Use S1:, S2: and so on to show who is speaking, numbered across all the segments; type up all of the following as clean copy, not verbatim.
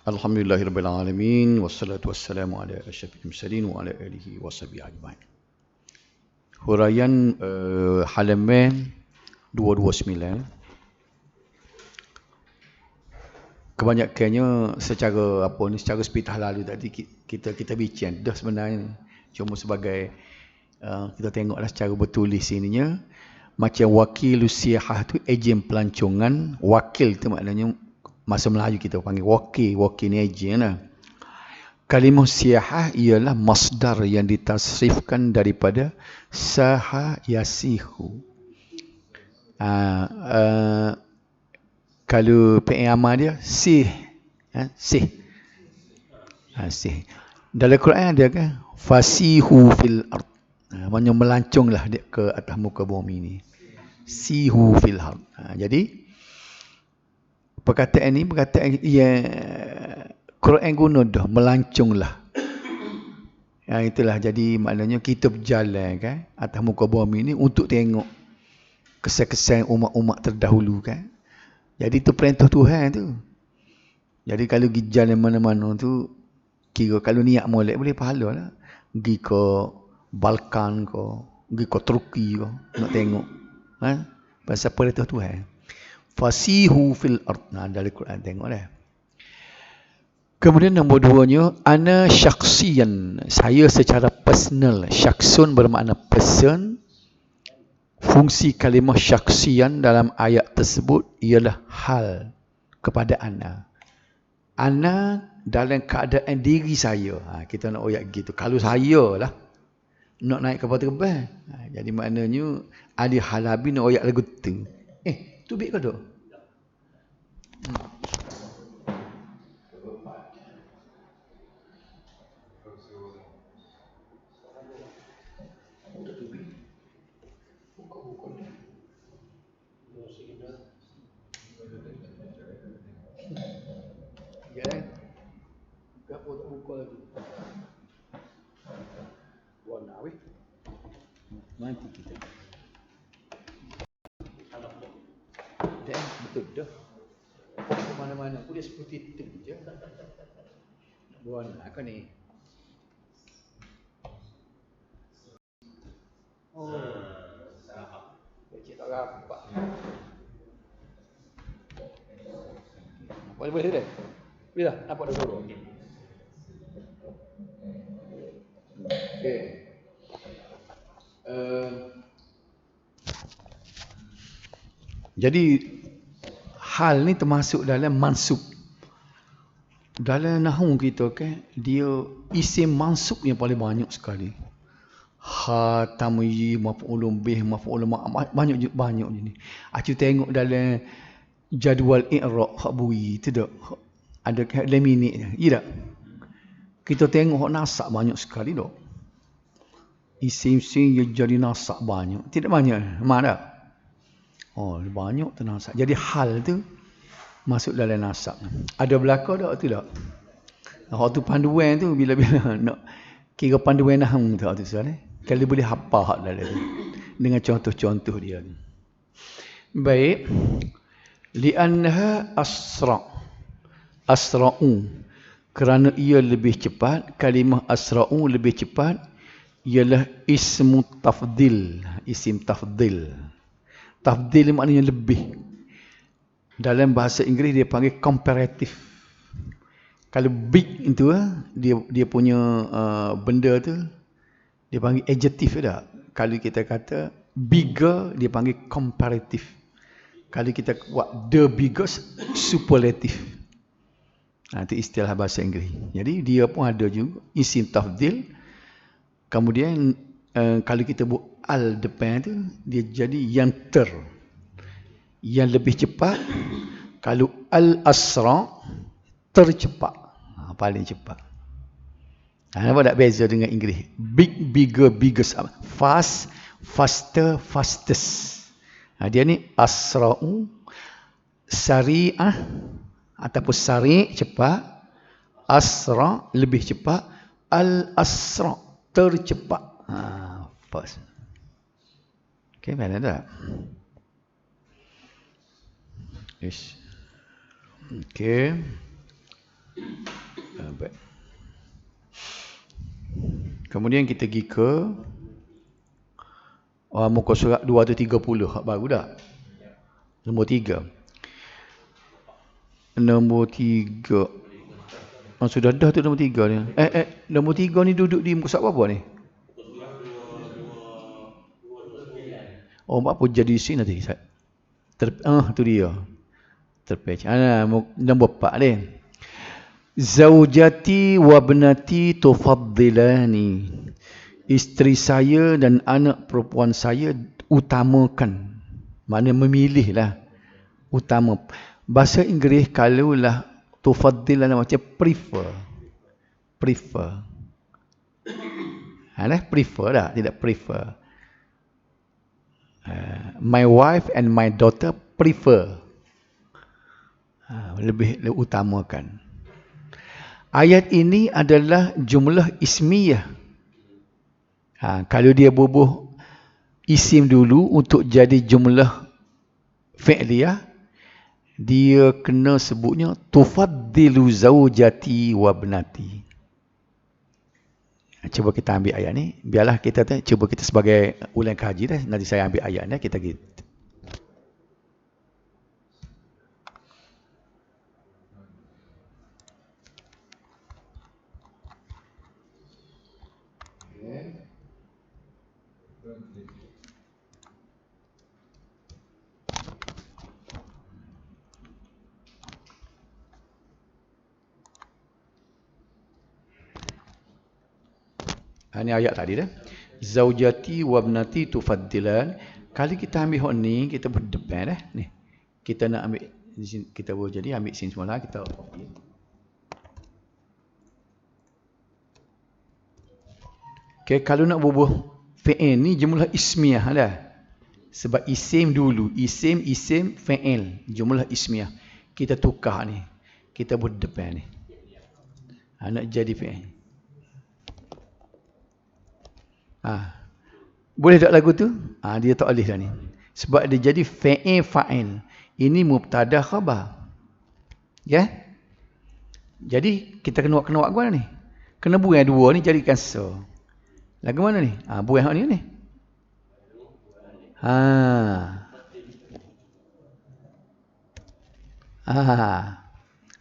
S1: Alhamdulillahirrabbilalamin. Wassalatu wassalamu ala asyrafil mursalin wa ala alihi washabihi ajma'in. Huraian halaman 229. Kebanyakannya secara sepitah lalu tadi kita bincang dah sebenarnya. Cuma sebagai kita tengoklah secara bertulis ininya, macam wakil siyahah tu ejen pelancongan. Wakil tu maknanya masa Melayu kita panggil wakil ni ejen lah. Kalimah siyahah ialah masdar yang ditasrifkan daripada saha yasihu. Kalau fi'il amal dia sih. Sih. Dalam Quran ada kan? Fasihu fil ard. Maksudnya melanconglah dia ke atas muka bumi ni. Sihu fil ard. Jadi perkataan yang Quran guna dah, melanconglah. Itulah jadi maknanya kita berjalan kan atas muka bumi ni untuk tengok kesan-kesan umat-umat terdahulu kan. Jadi itu perintah Tuhan tu. Jadi kalau pergi jalan mana-mana tu, kira kalau niat molek boleh pahala lah. Pergi ke Balkan ke, pergi ke Turki ke, nak tengok. Pasal perintah Tuhan. Fasihu fil ard. Dalam Quran tengok lah. Kemudian nombor duanya, ana syaksian, saya secara personal. Syaksun bermakna person. Fungsi kalimah syaksian dalam ayat tersebut ialah hal kepada ana. Ana dalam keadaan diri saya. Kita nak oyak gitu. Kalau saya lah nak naik kapal terbang. Jadi maknanya Ali Halabi nak oyak lagu tu. Tu bik ke tak? Nanti kita. Betul dah. Ke mana-mana pun dia seperti itu je. Buana kan ni. Cik tak rapat. Boleh dah. Boleh dah. Nampak dah dulu. Okey. Jadi hal ni termasuk dalam mansub. Dalam nahwu kita kan, dia isim mansub yang paling banyak sekali. Ha, tamyi, maf'ulun bih, maf'ulun banyak je ni. Aku tengok dalam jadual i'rab khabui tu dak ada dalam minit je. Ya tak? Kita tengok hak nasab banyak sekali dak. Isim-isim yang jadi nasab banyak. Tidak banyak. Mak tak? Banyak tu nasab. Jadi hal tu masuk dalam nasab. Ada belaka tak tu tak? Hak tu panduan tu bila-bila nak kira panduan nahwu tu tu soal. Kalau boleh hafal hak dalam tu dengan contoh-contoh dia ni. Baik. Li'annaha asra'u. Kerana ia lebih cepat, kalimah asra'u lebih cepat ialah ismu tafdil, isim tafdil. Tafdil maknanya lebih. Dalam bahasa Inggeris dia panggil comparative. Kalau big itu dia punya benda tu dia panggil adjective tak? Kalau kita kata bigger dia panggil comparative. Kalau kita buat the biggest superlative. Itu istilah bahasa Inggeris. Jadi dia pun ada juga isim tafdil. Kemudian kalau kita buat al depan tu dia jadi yang yang lebih cepat. Kalau al-asra tercepat, paling cepat. Nampak tak beza dengan Inggeris? Big, bigger, biggest. Fast, faster, fastest. Dia ni asra'u, sari'ah ataupun sari' cepat, asra' lebih cepat, al-asra' tercepat. Fast. Okey, mana tak? Yes. Okey. Baik. Kemudian kita pergi ke muka surat 230, hak baru dah. Nombor 3. Nombor 3. Sudah dah tu nombor 3 ni. Nombor 3 ni duduk di muka surat apa ni? Apa jadi sini nanti? Tu dia. Terpecah. Nombor 4 ni. Zaujati wa bnati tufaddilani. Isteri saya dan anak perempuan saya utamakan. Mana memilih lah. Utama. Bahasa Inggeris kalaulah tufaddilan macam prefer. Prefer. Prefer dah. Tidak prefer. My wife and my daughter prefer. Lebih utamakan. Ayat ini adalah jumlah ismiyah. Kalau dia bubuh isim dulu untuk jadi jumlah fi'liyah, dia kena sebutnya tufaddilu zaujati wa bnati. Cuba kita ambil ayat ni. Biarlah kita cuba kita sebagai ulang kaji dah. Nanti saya ambil ayat ni kita gitu. Ini ayat tadi dah. Zaujati wa bnati tufaddilan. Kali kita ambil hak ni, kita berdepan dah. Ni. Kita nak ambil kita boleh jadi ambil sini semula kita copy. Okay, kalau nak bubuh fi'il ni jumlah ismiyah dah. Sebab isim dulu, isim fi'il, jumlah ismiyah. Kita tukar ni. Kita berdepan ni. Nak jadi fi'il. Boleh tak lagu tu? Dia tak boleh dah ni. Sebab dia jadi fi'il fa'il. Ini mubtada khabar. Ya? Jadi kita kena buat mana ni? Kena buang dua ni jadikan so. Lagu mana ni? Buang ni ni.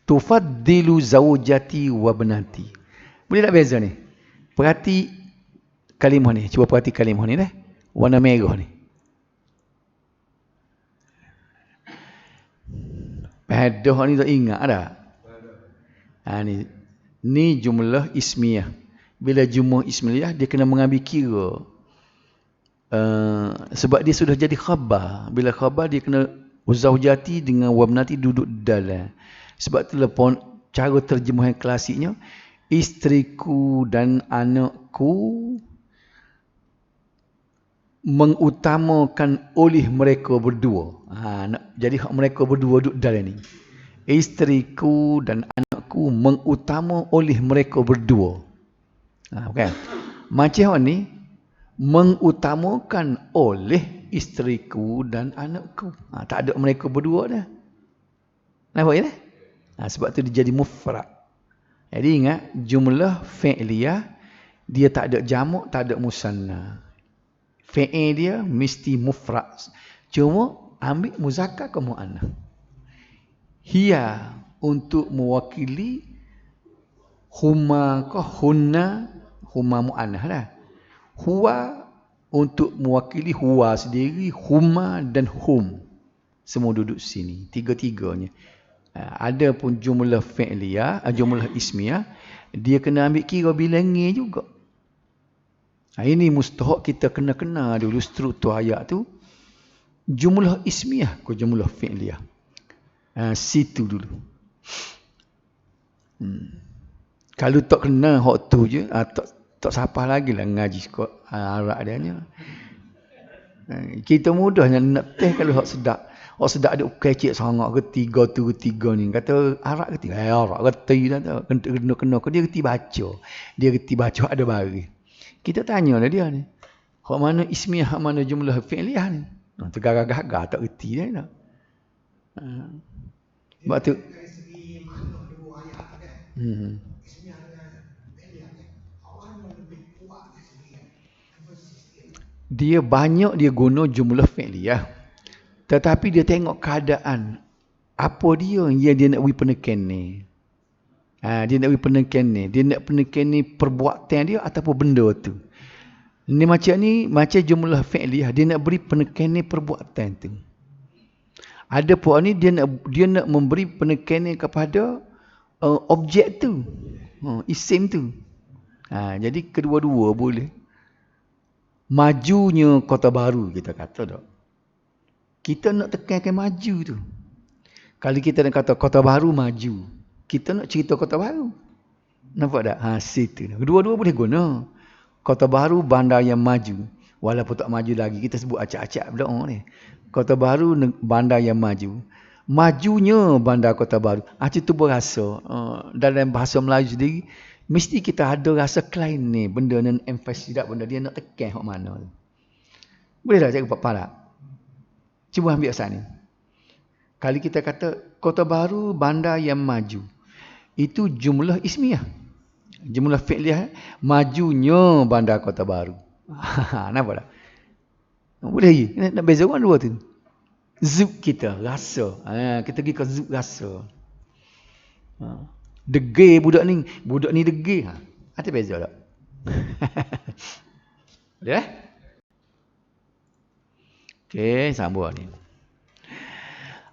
S1: Tufaddilu zaujati wa bnati. Boleh tak beza ni? Perhati kalimah ni. Cuba perhati kalimah ni dah. Warna merah ni. Padah ni tak ingat dah. Ni jumlah ismiyah. Bila jumlah ismiyah, dia kena mengambil kira. Sebab dia sudah jadi khabar. Bila khabar, dia kena zaujati dengan wabnati duduk dalam. Sebab telefon, cara terjemahan klasiknya, isteriku dan anakku mengutamakan oleh mereka berdua. Jadi hak mereka berdua duduk dalam ni. Isteriku dan anakku mengutama oleh mereka berdua. Okay. Macam ni mengutamakan oleh isteriku dan anakku. Tak ada mereka berdua dah. Nampak ya? Sebab tu dia jadi mufrad. Jadi ingat jumlah fi'liyah dia tak ada jamak, tak ada musanna. Fi'il dia mesti mufrad. Cuma ambil muzakkar ke muannas. Hiya untuk mewakili huma ke hunna, huma muannas lah. Huwa untuk mewakili huwa sendiri, huma dan hum. Semua duduk sini, tiga-tiganya. Ada pun jumlah fi'liyah, jumlah ismiyah, dia kena ambil kira bilangnya juga. Ini mustahak kita kena dulu struktur ayat tu. Jumlah ismiyah ke jumlah fi'liyah. Situ dulu. Kalau tak kena hak tu je, tak siapa lagi lah ngaji sekolah Arab dia ni. Kita mudahnya nak teh kalau hak sedap. Hak sedap ada kecik sangat ketiga ni. Kata Arab ketiga. Arab ketiga dah tu. Kena dia reti baca. Dia reti baca ada baris. Kita tanyalah dia ni. Hak mana ismiyah, hak mana jumlah fi'liyah ni? Tergagah-gagah tak reti dia. Sebab tu Hmm. Dia banyak dia guna jumlah fi'liyah. Tetapi dia tengok keadaan. Apa dia yang dia nak beri peneken ni. Dia nak beri peneken ni. Dia nak peneken ni perbuatan dia ataupun benda tu. Ni macam jumlah fi'liyah. Dia nak beri peneken ni perbuatan tu. Ada pun ni dia nak memberi peneken ni kepada objek tu. Isim tu. Jadi kedua-dua boleh. Majunya Kota Baru kita kata tak. Kita nak tekankan maju tu. Kalau kita nak kata Kota Baru maju, kita nak cerita Kota Baru. Nampak tak? Situ. Kedua-dua boleh guna. Kota Baru bandar yang maju. Walaupun tak maju lagi, kita sebut acak-acak belakang ni. Kota Baru bandar yang maju. Majunya bandar Kota Baru. Itu berasa. Dalam bahasa Melayu sendiri, mesti kita ada rasa klaim ni. Benda ni emphasize tak, benda dia nak tekan kat mana. Boleh tak cakap Pak? Cuba ambil asal ni. Kali kita kata Kota Baru bandar yang maju. Itu jumlah ismiyah. Jumlah fi'liyah. Majunya bandar Kota Baru. Nampak tak? Boleh lagi. Nak beza kan dua tu. Zub kita. Rasa. Kita pergi ke zub rasa. Degil budak ni. Budak ni degil. Ada beza tak? Boleh? Okey, sambung ni.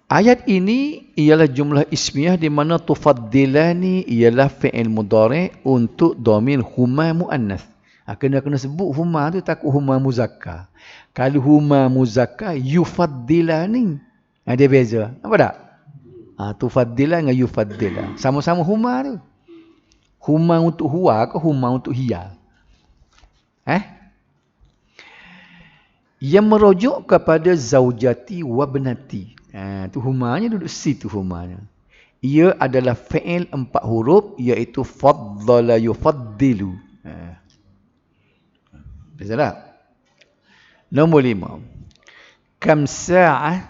S1: Ayat ini ialah jumlah ismiyah di mana tufaddilani ialah fi'il mudhari' untuk dhamir huma muannas. Kena sebut huma tu takut huma muzakkar. Kalau huma muzakkar yufaddilani. Dia beza. Apa tak? Tufaddilan dengan yufaddila. Sama-sama huma tu. Huma untuk huwa ke huma untuk hiya? Yang merujuk kepada zaujati wa benati. Tu humanya duduk situ humanya. Ia adalah fi'il 4 huruf iaitu faddala yufaddilu. Betul tak? Nombor 5. Kam sa'ah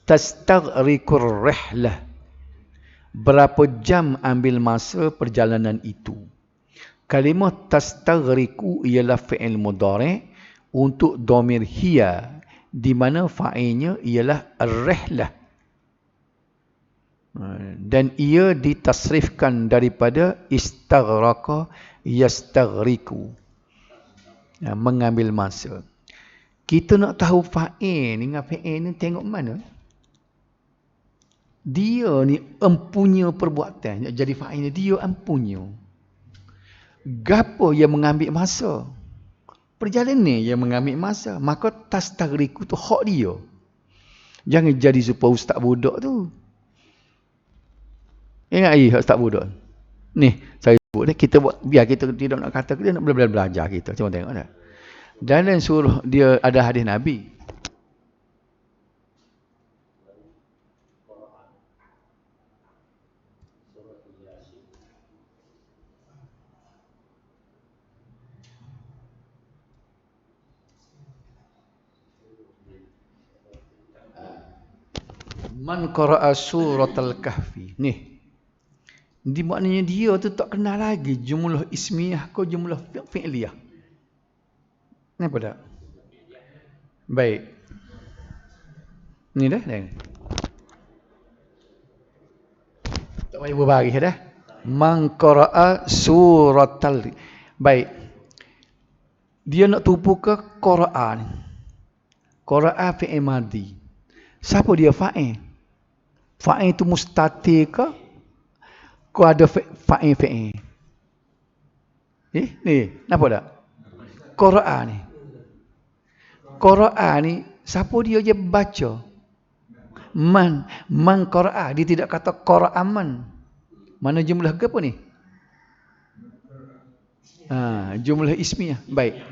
S1: tastaghriqur rihlah. Berapa jam ambil masa perjalanan itu? Kalimah tastaghriqu ialah fi'il mudhari' untuk dhamir hiya di mana fa'ilnya ialah ar-rihlah. Dan ia ditasrifkan daripada istaghraqa yastaghriqu. Mengambil masa. Kita nak tahu fa'il dengan fi'il ni tengok mana? Dia ni empunya perbuatan. Jadi fa'il ni dia empunya. Gapo yang mengambil masa? Perjalanan yang mengambil masa. Maka tastaghriqu tu hak dia. Jangan jadi supaya ustaz budak tu. Ingat lagi ustaz budak. Ni, saya sebut ni, kita buat, biar kita tidak nak kata, kita nak belajar kita. Cuma tengok tak. Dalam surah dia ada hadis Nabi. Man qara'a suratul kahfi. Ni. Di maknanya dia tu tak kenal lagi jumlah ismiyah ke jumlah fi'liyah. Kenapa tak? Baik. Ni dah. Tak payah berbaris dah. Man qara'a suratul. Baik. Dia nak tupu ke qara'a ni. Qara'a fi'il madhi. Siapa dia fa'il? Fa'il itu mustatir ke? Kau ada fa'il. Ni, nampak tak? Qara'a ni. Qara'a ni, siapa dia je baca? Man qara'a. Dia tidak kata qara'a man. Mana jumlah ke apa ni? Jumlah ismiyah. Baik.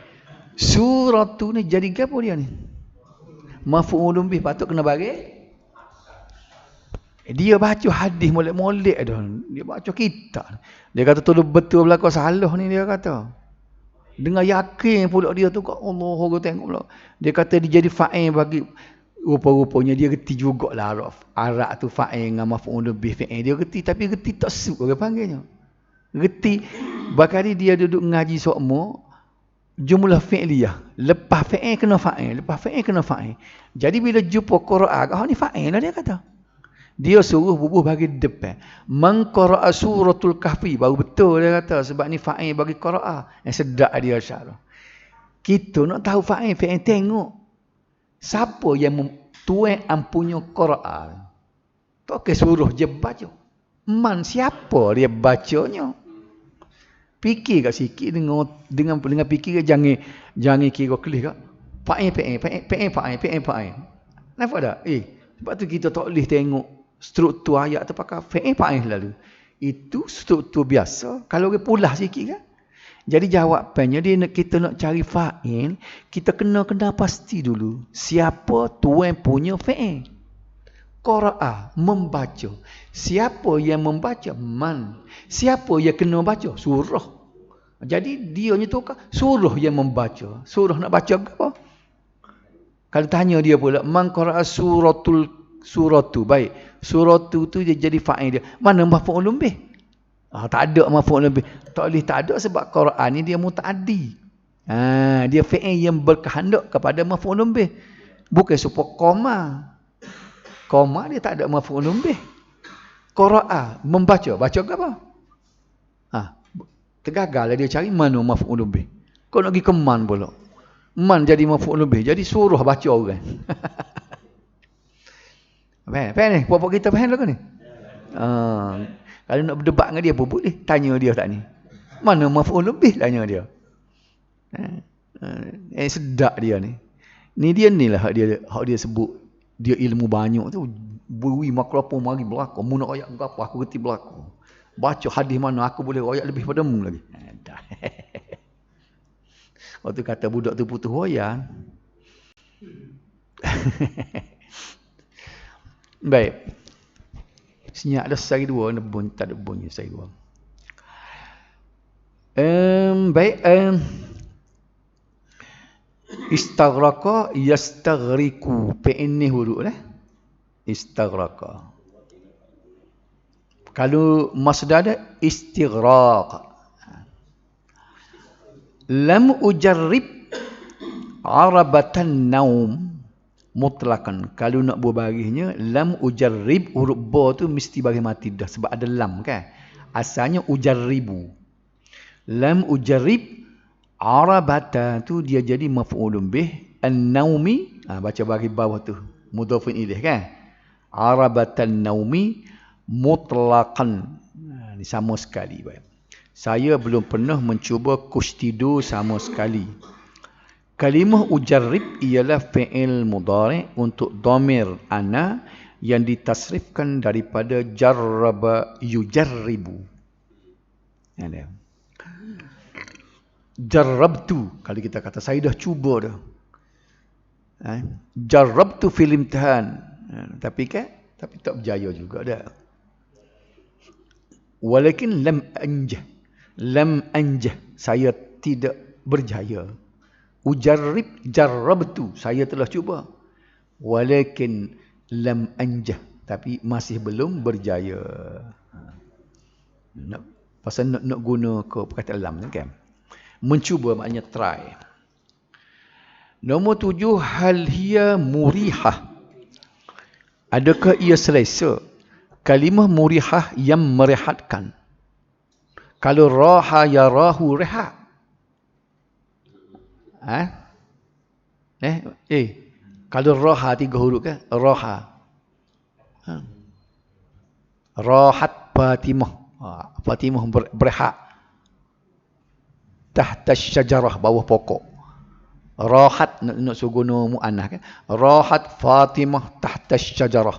S1: Surat tu ni jadi ke apa dia ni? Maf'ulun bih, patut kena bagi. Dia baca hadis molek-molek dah. Dia baca kitab. Dia kata tu betul belaka salah ni dia kata. Dengan yakin pula dia tu kat Allah tengok pula. Dia kata dia jadi fa'il bagi rupa-rupanya dia reti jugalah Arab tu fa'il dengan maf'ul bih fi'il. Dia reti tapi reti tak suk orang panggilnya. Reti bakari dia duduk ngaji sokmo jumlah fi'liyah. Lepas fi'il kena fa'il, lepas fi'il kena fa'il. Jadi bila jumpa Quran, ni fa'il lah dia kata. Dia suruh bubuh bagi depan. Man qara'a suratul kahfi, baru betul dia kata sebab ni fa'il bagi qara'a. Sedap dia syarah. Kita nak tahu fa'il tengok. Siapa yang tuan ampunya Quran? Tak ke suruh je baca. Man siapa dia bacanya? Fikir kat sikit dengan fikir jangan kira kelih kat. Fa'il. Nampak tak? Sebab tu kita tak boleh tengok struktur ayat tu pakai fa'il lalu. Itu struktur biasa. Kalau dia pulah sikit kan? Jadi jawapannya kita nak cari fa'il, kita kena pasti dulu siapa tuan punya fa'il. Qara'a, membaca. Siapa yang membaca? Man. Siapa yang kena baca? Surah. Jadi dia ni tu suruh yang membaca. Suruh nak baca apa? Kalau tanya dia pula, man qara'a suratu. Baik. Suratu tu dia jadi fa'il dia. Mana maf'ulun bih? Tak ada maf'ulun bih. Tak boleh tak ada sebab Quran ni dia muta'addi. Dia fi'il yang berkehendak kepada maf'ulun bih. Bukan supaya koma. Koma dia tak ada maf'ulun bih. Qara'a, membaca. Baca ke apa? Tergagal dia cari mana maf'ulun bih. Kau nak pergi ke man pula. Man jadi maf'ulun bih. Jadi suruh baca orang. Faham ni? Puak-puak kita faham lah ni? Kalau nak berdebat dengan dia pun boleh. Tanya dia tak ni. Mana maf'ulun bih tanya dia. Sedap dia ni. Ni dia ni lah hak dia sebut. Dia ilmu banyak tu. Beri makrofon mari berlaku. Mu nak royak apa aku reti berlaku. Baca hadis mana aku boleh royak lebih pada mu lagi. Waktu kata budak tu putus royak. Baik. Senyap dah sehari dua. Tak ada bunyi sehari dua. Baik. Istaghraka yastaghriku. Fi'il ni huruf lah. Istaghraka. Kalau masdar ada istighraq. Lam ujarrib arabatan naum mutlaqan. Kalau nak berbarisnya lam ujarrib, huruf ba tu mesti bagi mati dah sebab ada lam kan. Asalnya ujarribu. Lam ujarrib arabatan tu dia jadi maf'ulun bih. An-naumi, baca bagi bawah tu mudhafun ilaih kan. Arabatan naumi mutlaqan. Ni sama sekali baik. Saya belum pernah mencuba kustidu sama sekali. Kalimah ujarrib ialah fi'il mudhari' untuk dhamir ana yang ditasrifkan daripada jarraba yujarribu. Ada. Jarrabtu, kalau kita kata saya dah cuba dah. Jarrabtu fil imtihan. Tapi tak berjaya juga dah. Walakin lam anjah, saya tidak berjaya. Ujarrib jarrabtu, saya telah cuba. Walakin lam anjah, tapi masih belum berjaya. Pasal nak guna ke perkataan lam kan. Mencuba maknanya try. Nombor 7, hal hiya murihah. Adakah ia selesa? Kalimah murihah yang merehatkan. Kalau raha yarahu rehat. Kalau raha 3 huruf kan? Raha. Rahat Fatimah. Fatimah berehat. Tahta syajarah, bawah pokok. Rahat nak suguna mu'annah kan? Rahat Fatimah tahta syajarah.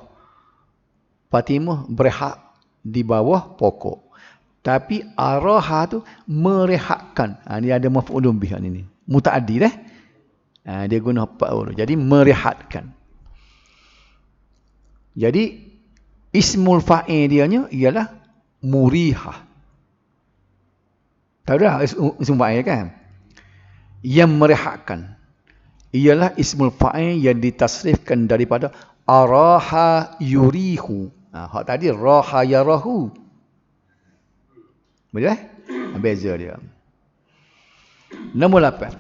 S1: Fatimah berehat di bawah pokok. Tapi araha tu merehatkan. Ni ada maf'ulun bih ni. Muta'addi dah. Dia guna 4 huruf. Jadi merehatkan. Jadi ismul fa'il dianya ialah murihah. Tahu dah ismul fa'il kan? Yang merehatkan. ialah ismul fa'il yang ditasrifkan daripada araha yurihu. Hak tadi raha yarahu. Boleh? Beza dia. Nombor 8.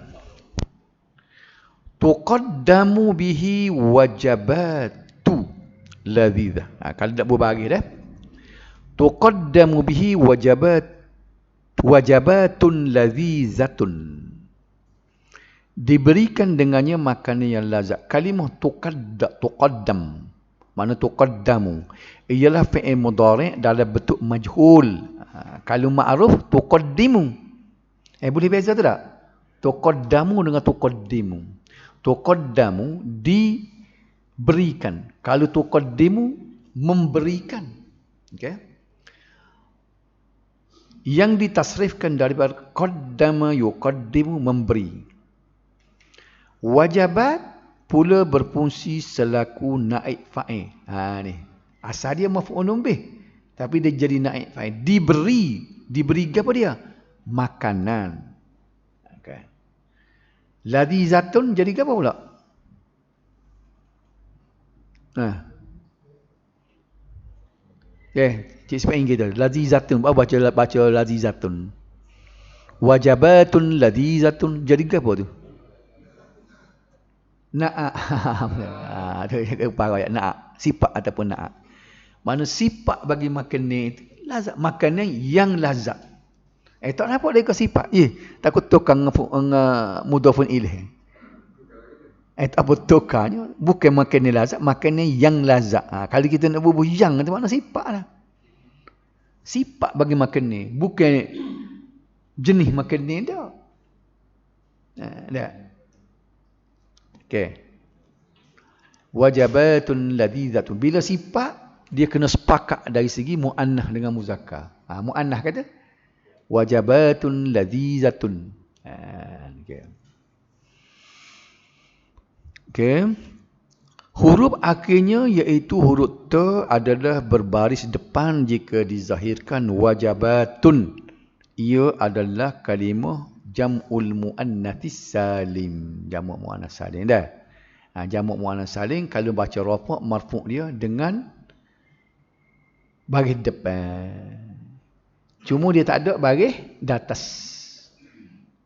S1: Tuqaddamu bihi wajabatu ladhidah. Kalau tak berbaris dah. Tuqaddamu bihi wajabatun ladhizatun. Diberikan dengannya makanan yang lazat. Kalimah tuqaddam. Mana tuqaddamu. Ialah fi'il mudhari' dalam bentuk majhul. Kalau ma'ruf tuqaddimu. Boleh beza tu tak? Tuqaddamu dengan tuqaddimu. Tuqaddamu diberikan. Kalau tuqaddimu memberikan. Okey. Yang ditasrifkan daripada qaddama yuqaddimu memberi. Wajabat pula berfungsi selaku naib fa'il. Ni. Asal dia maf'ulun bih. Tapi dia jadi naib fa'il. Diberi apa dia? Makanan. Okay. Ladhizatun jadi apa pula? Cik Sepain kita. Ladhizatun. Baca ladhizatun. Wajabatun ladhizatun. Jadi apa tu? Na'a. Na'a. Sifat ataupun na'a. Mana sifat bagi makanan itu lazat. Makanan yang lazat. Tak nampak dia ke sifat. Takut tukang mudhafun ilaih. Tak apa tukarnya. Bukan makanan lazat. Makanan yang lazat. Kalau kita nak bubuh yang itu mana sifat lah. Sifat bagi makanan. Bukan jenis makanan dah. Dah. Okey. Wajabatun ladhizatun. Bila sifat, dia kena sepakat dari segi mu'annah dengan muzakkar. Mu'annah kata, wajabatun ladhizatun. Okey. Okey. Huruf akhirnya iaitu huruf ta adalah berbaris depan jika dizahirkan wajabatun. Ia adalah kalimah jam'ul mu'annatis salim. Jamak mu'annas salim dah. Jamak mu'annas salim kalau baca rafa' marfu' dia dengan baris depan. Cuma dia tak ada baris di atas.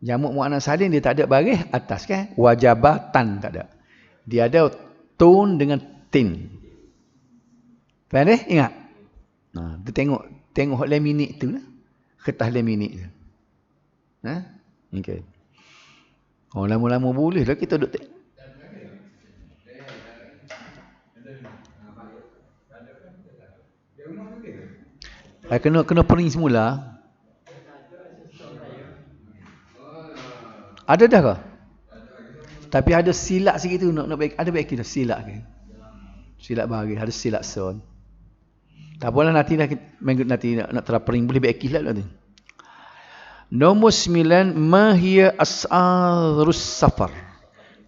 S1: Jamak mu'annas salim dia tak ada baris atas kan? Wajabatan tak ada. Dia ada tun dengan tin. Faham dah? Ingat? Tu tengok laminate tu lah. Kertas laminate tu. Okey. Lama-lama boleh lah kita duduk tengok. Kena pering semula. Ada dah ke? Tapi ada silap sikit tu nak baik. Ada baik kita silap ke? Silap bahagi, ada silap son. Tak apalah nanti nak terapering boleh baik lah tu. Nombor 9, ma hiya as'arus safar.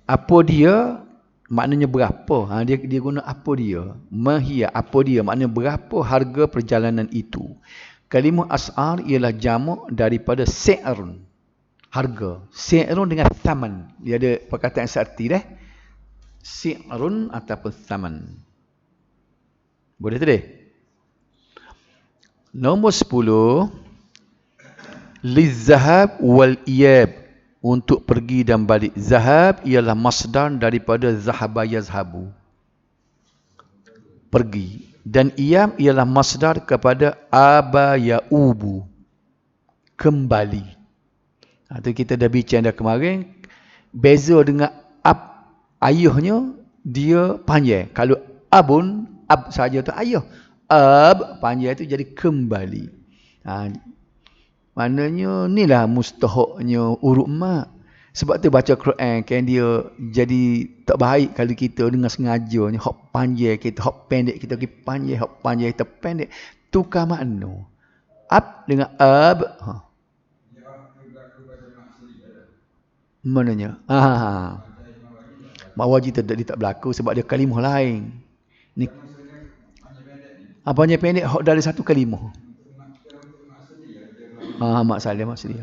S1: Apa dia? Maknanya berapa? Dia guna apa dia? Ma hiya, apa dia? Maknanya berapa harga perjalanan itu? Kalimah as'ar ialah jamak daripada si'run. Harga. Si'run dengan thaman. Dia ada perkataan seerti dah. Si'run ataupun thaman. Boleh tadi? Nombor 10. Lizahab wal iyab, untuk pergi dan balik. Zahab ialah masdar daripada zahaba yazhabu, pergi, dan iyab ialah masdar kepada aba yaubu, kembali. Itu kita dah bincang dah kemarin. Beza dengan ab, ayahnya dia panjang. Kalau abun, ab saja tu ayah. Ab panjang tu jadi kembali. Maknanya inilah mustahaknya urut mak. Sebab tu baca Quran kan dia jadi tak baik kalau kita dengan sengajanya hak panjang kita, hak pendek kita pergi panjang, hak panjang kita pendek. Tukar makna. Ab dengan ab. Maknanya. Mak wajib dia tak berlaku sebab dia kalimah lain. Ni panjang pendek hak dari satu kalimah. Mak Salim maksud dia.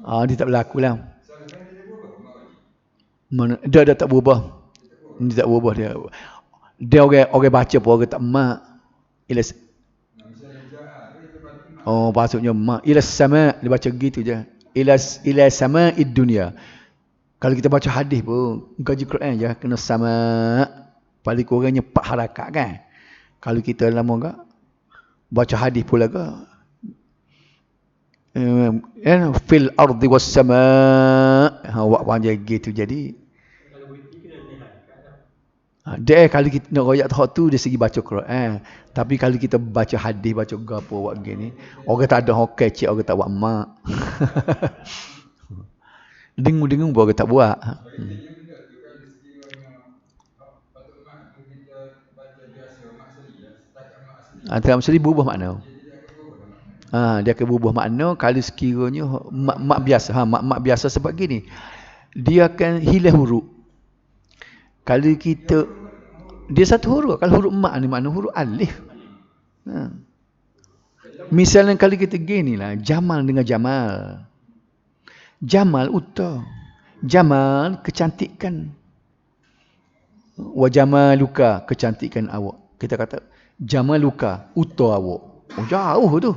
S1: Dia tak berlaku lah. Dia tak berubah. Dia tak berubah dia. Dia orang baca pun orang tak mak. Ila maksudnya mak. Ila sama dia baca gitu je. Ila sama dunia. Kalau kita baca hadis pun gaji Quran je kena sama. Paling kurangnya 4 harakat kan. Kalau kita lama enggak baca hadis pula ke fil ardi was sama. Awak panjang gitu jadi dia kalau kita nak royak tahu tu dari segi baca Quran. Tapi kalau kita baca hadis, baca gapo buat gini, orang tak ada hok kecik, orang tak buat mak. Dengung-dengung orang tak buat. Tak mesti berubah makna. Dia akan berubah makna kalau sekiranya mak biasa. Mak biasa sebab gini. Dia akan hilang huruf. Kalau kita dia satu huruf. Kalau huruf mak ni makna huruf alif. Misalnya kalau kita gini lah, Jamal dengan Jamal. Jamal uta. Jamal kecantikan. Wa jamaluka kecantikan awak. Kita kata jamaluka uta awak. Oh jauh tu.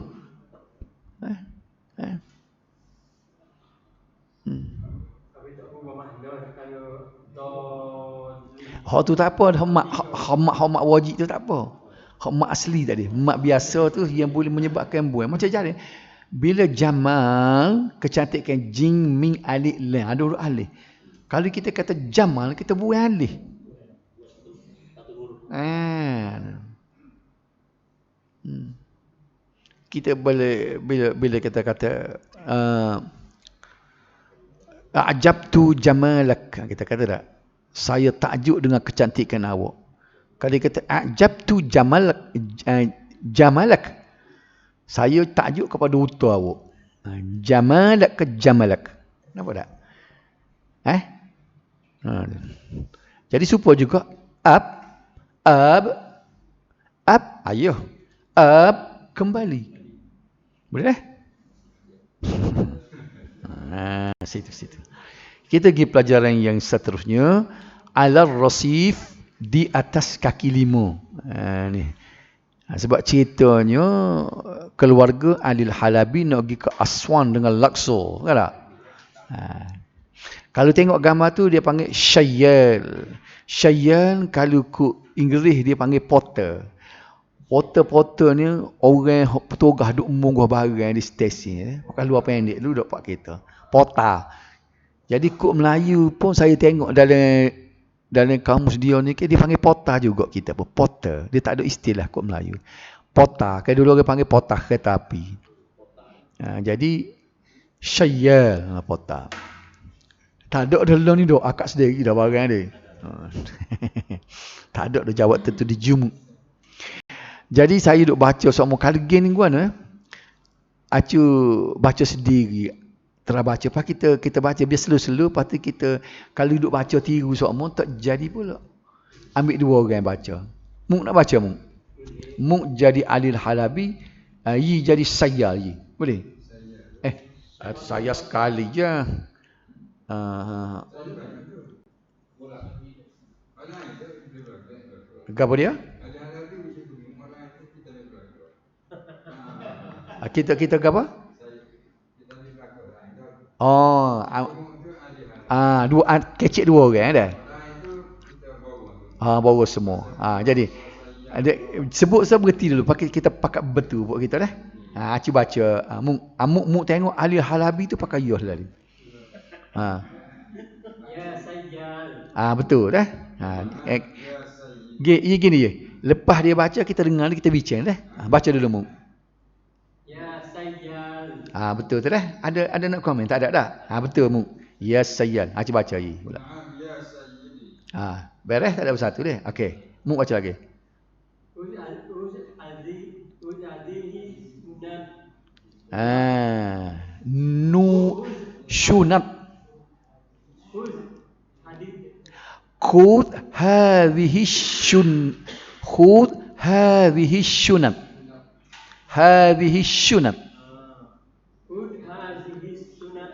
S1: Hak tu tak apa, hak wajib tu tak apa. Hak mak asli tadi, mak biasa tu yang boleh menyebabkan buai. Macam jadi bila Jamal kecantikan jing ming alif lam, ada huruf alif. Kalau kita kata Jamal, kita buai alif. Kita boleh bila kita kata a'jabtu jamalak, kita kata tak? Saya takjub dengan kecantikan awak. Kalau kata a'jabtu jamalak, saya takjub kepada uta awak. Jamalak ke jamalak. Nampak tak? Jadi supaya juga ab ayuh, ab kembali. Boleh? Situ. Kita pergi pelajaran yang seterusnya. Alar rasif, di atas kaki lima. Ni. Sebab ceritanya keluarga Alil Halabi nak pergi ke Aswan dengan Luxor. Kan tak? Kalau tengok gambar tu dia panggil Shayyal. Shayyal kalau ku Inggeris dia panggil porter. Porter ni orang petugas duk munggah barang di stesen. Pakai luar pendek dulu duk pak kereta. Porter. Jadi kod Melayu pun saya tengok dalam kamus dia ni dia panggil porter juga kita pun. Porter. Dia tak ada istilah kod Melayu. Porter. Kan dulu orang panggil porter kereta api. Jadi Shayyal porter. Tak ada dalam ni duk akak sendiri dah barang dia. Tak ada dah jawab tu di Zoom. Jadi saya duk baca semua kali gini gua acu baca sendiri. Telah baca pas kita baca biar slow-slow, lepas tu kita kalau duk baca tiru semua tak jadi pula. Ambil dua orang baca. Muk nak baca muk. Muk jadi Alil Halabi, yi jadi saya yi. Boleh? Saya sekali je. Apa dia? Kita apa? Dua kecik dua orang dah. Baru semua. Jadi sebut berhenti dulu pakai kita pakai betul buat kita dah. Acu baca muk tengok Alil Halabi tu pakai yah tadi. Ya Sayyal. Betul dah. Gini je. Lepas dia baca kita dengar kita bincang dah. Baca dulu muk. Ya Sayyal. Betul tu dah. Ada nak komen? Tak ada dah. Betul muk. Ya Sayyal. Acu baca lagi pula. Ya Sayyidi. Beres tak ada bersatu dia. Okey. Muk baca lagi. Shunat. Khud hadhihi shun. Khud hadhihi shunat. Hadhihi shunat. Khud hadhihi shunat.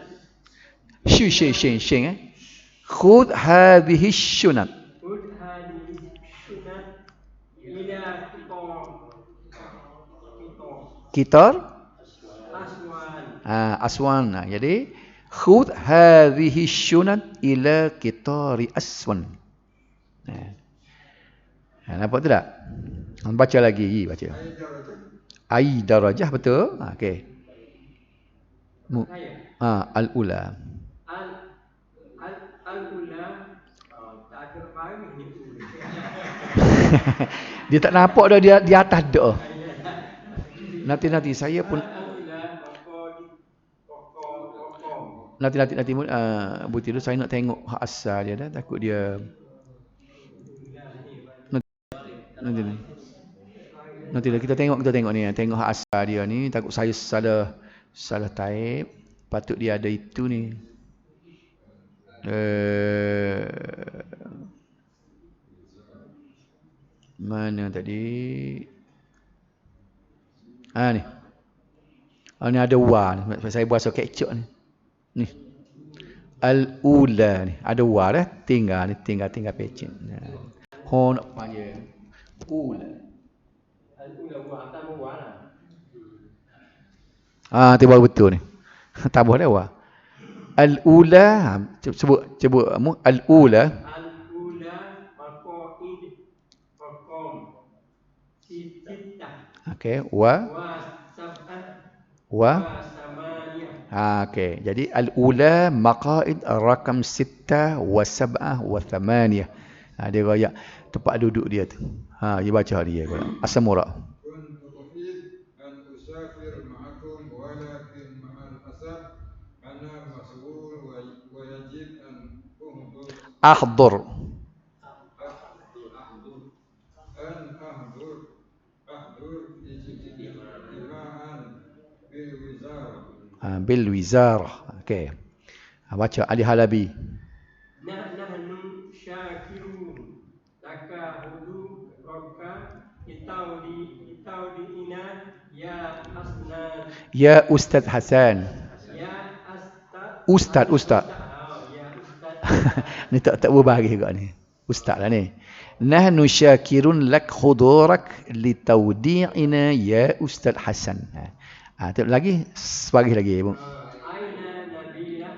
S1: Shin. Khudh hadhihi syunat.
S2: Khudh hadhihi syunat ila
S1: Kitar
S2: aswan.
S1: Aswan. Jadi khudh hadhihi syunat ila kitari aswan. Nampak tu tak? Baca lagi, baca. Ai darajah betul? Okey. Al-ula.
S2: Al-ula tak ada bagi ni.
S1: Dia tak nampak dah di atas dah. Nanti saya pun nanti buti tu saya nak tengok hak asal dia dah, takut dia nanti kita tengok ni, tengok hak asal dia ni, takut saya salah type, patut dia ada itu ni. Mana tadi? Ni. Ni ada wa ni. Saya buat so kecok ni. Ni. Al-ula ni. Ada wa dah. Tinggal pecin. Nak panggil. Ula.
S2: Al-ula wa tambah wa lah.
S1: Tiba betul ni. Tambah dah wa. Al-ula. Sebut al-ula.
S2: Al-ula maqaid maqam sittah.
S1: Okey, wa
S2: samaniyah.
S1: Okey. Jadi al-ula maqaid rakam 6 wa 7 wa 8. Dia royak tempat duduk dia tu. Dia baca dia. As-samura. Ahdur. Bil wizarah. Okey. Baca Ali Halabi.
S2: Nahnu syakirun laka hudu rabka itaudina ya asnan.
S1: Ya Ustaz Hasan.
S2: Ya
S1: Ustaz.
S2: Ya Ustaz.
S1: Ni tak berbagi juga ni. Ustaz lah ni. Nahnu syakirun lak hudurak li tawdi'ina ya Ustaz Hasan. Tengok lagi, sebagi lagi.
S2: Aina Nabilah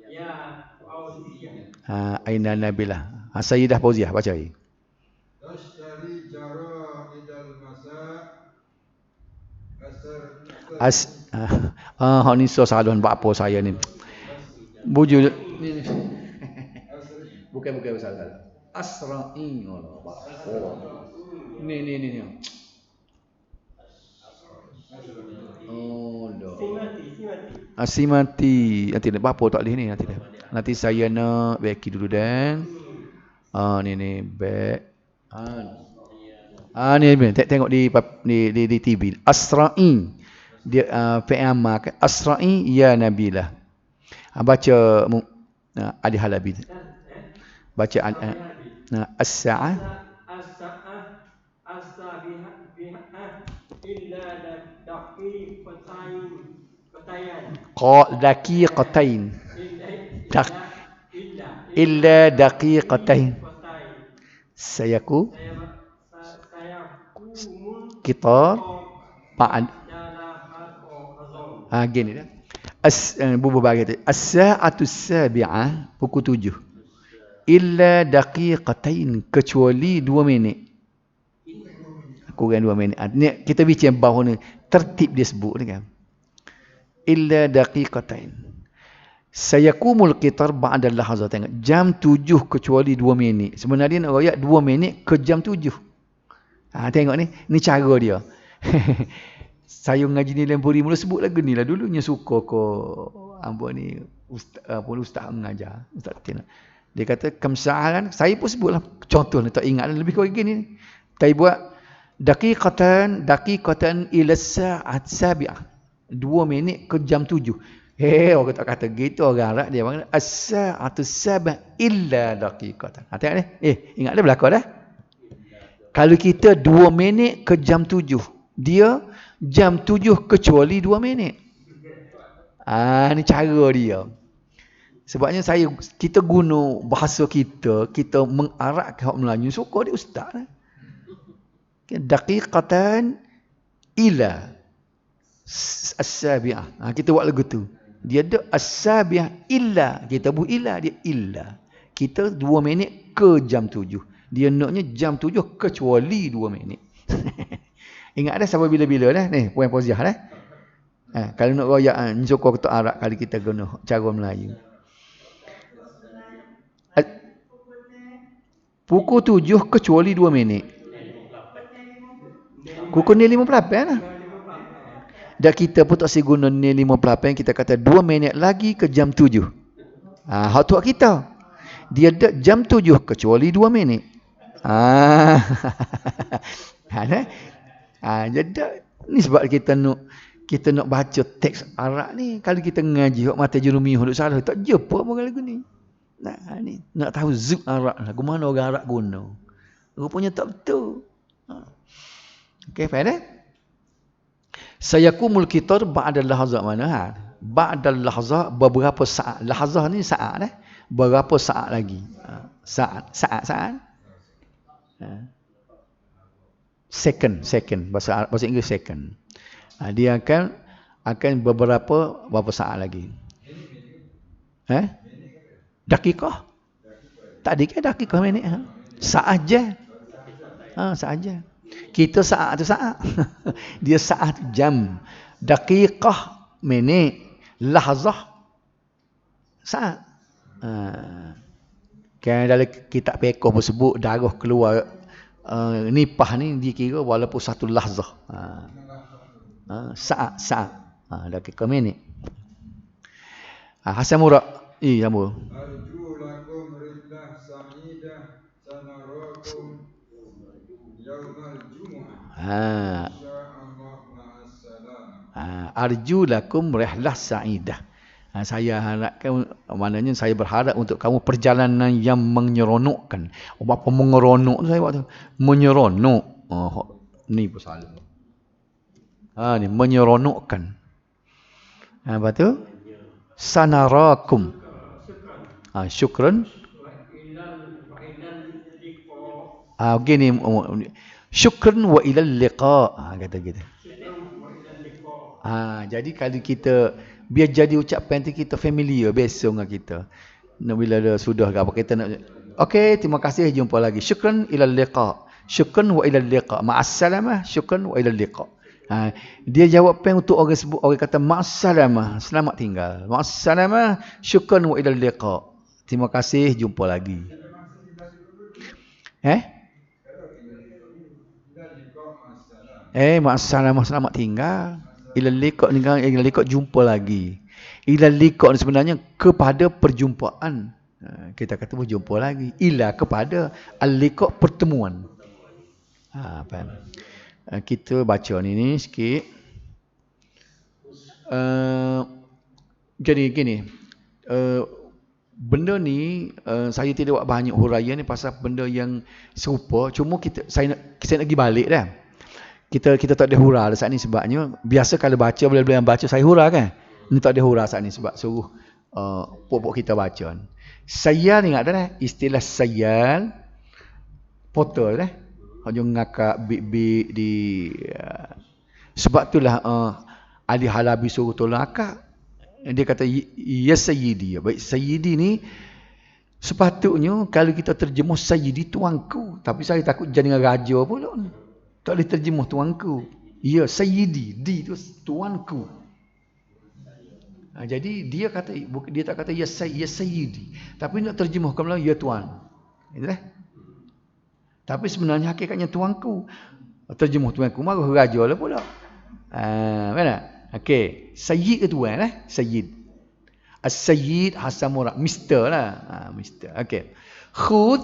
S2: ya Fauziyah.
S1: Aina Nabilah. Sayyidah Fauziyah, baca lagi.
S2: Tashtari jara idal masa
S1: ni salah buat apa saya ni. Buju ni. Bukan salah. Asra'i. Ni. Simati. Nanti apa tak boleh ni nanti dah. Nanti saya nak beki dulu dan ni back. Ni tengok di TV. Asra'i. Dia fi'il amar kan. Asra'i ya Nabilah. Baca Ali Halabi. Baca as-sa'ah illa daqiqatain. Illa daqiqatain. Sayaku kita gini dah. Bubu bagi tu. As-sa'atu as-sabi'ah pukul 7. Illa daqiqatain, kecuali 2 minit. Kurang 2 minit. Ni kita bincang bawah ni, tertib dia sebut ni kan. Illa daqiqatain. Sayakumul qitar ba'da lahazah. Tengok jam 7 kecuali 2 minit. Sebenarnya nak royak 2 minit ke jam 7. Tengok ni cara dia. Saya ngaji ni Lempuri mula sebut lagu ni lah. Dulunya suka ko apa ni ustaz mengajar, Ustaz Tina. Dia kata kamsa'ah kan, saya pun sebutlah contoh ni, tak ingat lebih kurang gini. Tapi buat daqiqatan ila sa'at sabi'ah. 2 minit ke jam 7. Orang tak kata gitu, orang Arab dia panggil as-sa'atu sab'ah illa daqiqatan. Tengok ni. Ingat dia belakang dah. Kalau kita 2 minit ke jam 7, dia jam 7 kecuali 2 minit. Ni cara dia. Sebabnya kita guna bahasa kita mengarakkan orang Melayu, suka dia ustaz. Daqiqatan ila as-sabi'ah. Kita buat lagu tu. Dia ada as-sabi'ah illa. Kita buat illa, dia illa. Kita 2 minit ke jam 7. Dia naknya jam 7 kecuali 2 minit. Ingat dah sampai bila-bila dah. Ni, puan Fauziah dah. Kalau nak royak, syukur ketuk Arab kali kita guna cara Melayu. Pukul 7 kecuali 2 minit. Pukul ni 58 lah. Dan kita pun tak guna ni 58, kita kata 2 minit lagi ke jam 7. Hak tu kita. Dia ada jam 7 kecuali 2 minit. Jadi ni sebab kita nak baca teks Arab ni. Kalau kita ngaji hak mata jurumiyah duk salah, tak jumpa pun lagu ni. Ni nak tahu zuk Arab lah, mana orang Arab guna. Rupanya tak betul. Okey, faham dah? Sayakumul kitar ba'da lahzah mana? Ba'da lahzah beberapa saat. Lahzah ni saat dah. Berapa saat lagi? Saat. Second. Bahasa Inggeris second. Dia akan berapa saat lagi. Dakikah? Tadi kan dakikah minit. Saat je. Saat je. Kita saat tu saat. Dia saat tu jam. Dakikah minit. Lahzah saat. Kan dalam kitab fiqh pun sebut darah keluar nipah ni dikira walaupun satu lahzah. Saat. Dakikah minit. Hasan Murad. Sama.
S2: Arju lakum ridlah sa'idah sanarakum yaumal jumu'ah. Insyaallah ma'assalam.
S1: Arju lakum rihlah sa'idah. Saya harapkan, maknanya saya berharap untuk kamu perjalanan yang menyeronokkan. Apa mengeronok saya buat tu? Menyeronok. Ni pun salah. Ni menyeronokkan. Apa tu? Sanarakum. Syukran. Gini. Syukran wa ilal liqa. Kata kita. Jadi kalau kita biar jadi ucapan tu kita familiar, biasa dengan kita. Bila dah sudah apa kita nak. Okey, terima kasih, jumpa lagi. Syukran ilal liqa. Syukran wa ilal liqa. Ma'assalamah. Syukran wa ilal liqa. Dia jawapan untuk orang sebut, orang kata ma'assalamah, selamat tinggal. Ma'assalamah, syukran wa ilal liqa. Terima kasih, jumpa lagi. Ma'assalamah, selamat tinggal. Ilal liqa, jumpa lagi. Ilal liqa ni sebenarnya kepada perjumpaan. Kita kata berjumpa lagi. Ila kepada, al-liqa pertemuan. Faham? Kita baca ni sikit. Jadi gini. Benda ni saya tidak buat banyak huraian ni pasal benda yang serupa. Cuma saya nak pergi balik dah. Kita tak ada hurah saat ni sebabnya biasa kalau baca bila-bila yang baca saya hurah kan. Ni tak ada hurah saat ni sebab suruh pokok kita baca. Sayal ingat dah istilah sayal portal dah. Hanya ngakak bik-bik di sebab itulah Ali Halabi suruh tolong akak. Dia kata ya sayyidi. Baik sayyidi ni sepatutnya kalau kita terjemuh sayyidi tuanku, tapi saya takut jadi dengan raja pula. Tak boleh terjemuh tuanku. Ya sayyidi, di tu tuanku. Jadi dia kata, dia tak kata ya sayyidi, tapi nak terjemuhkan Melayu ya tuan. Itulah. Tapi sebenarnya hakikatnya tuanku. Terjemuh tuanku marah raja lah pula. Mana? Okey, sayyid ke tuan lah? Sayyid. As-sayyid Hasan Murad, Mr lah. Mr. Okey. Khud.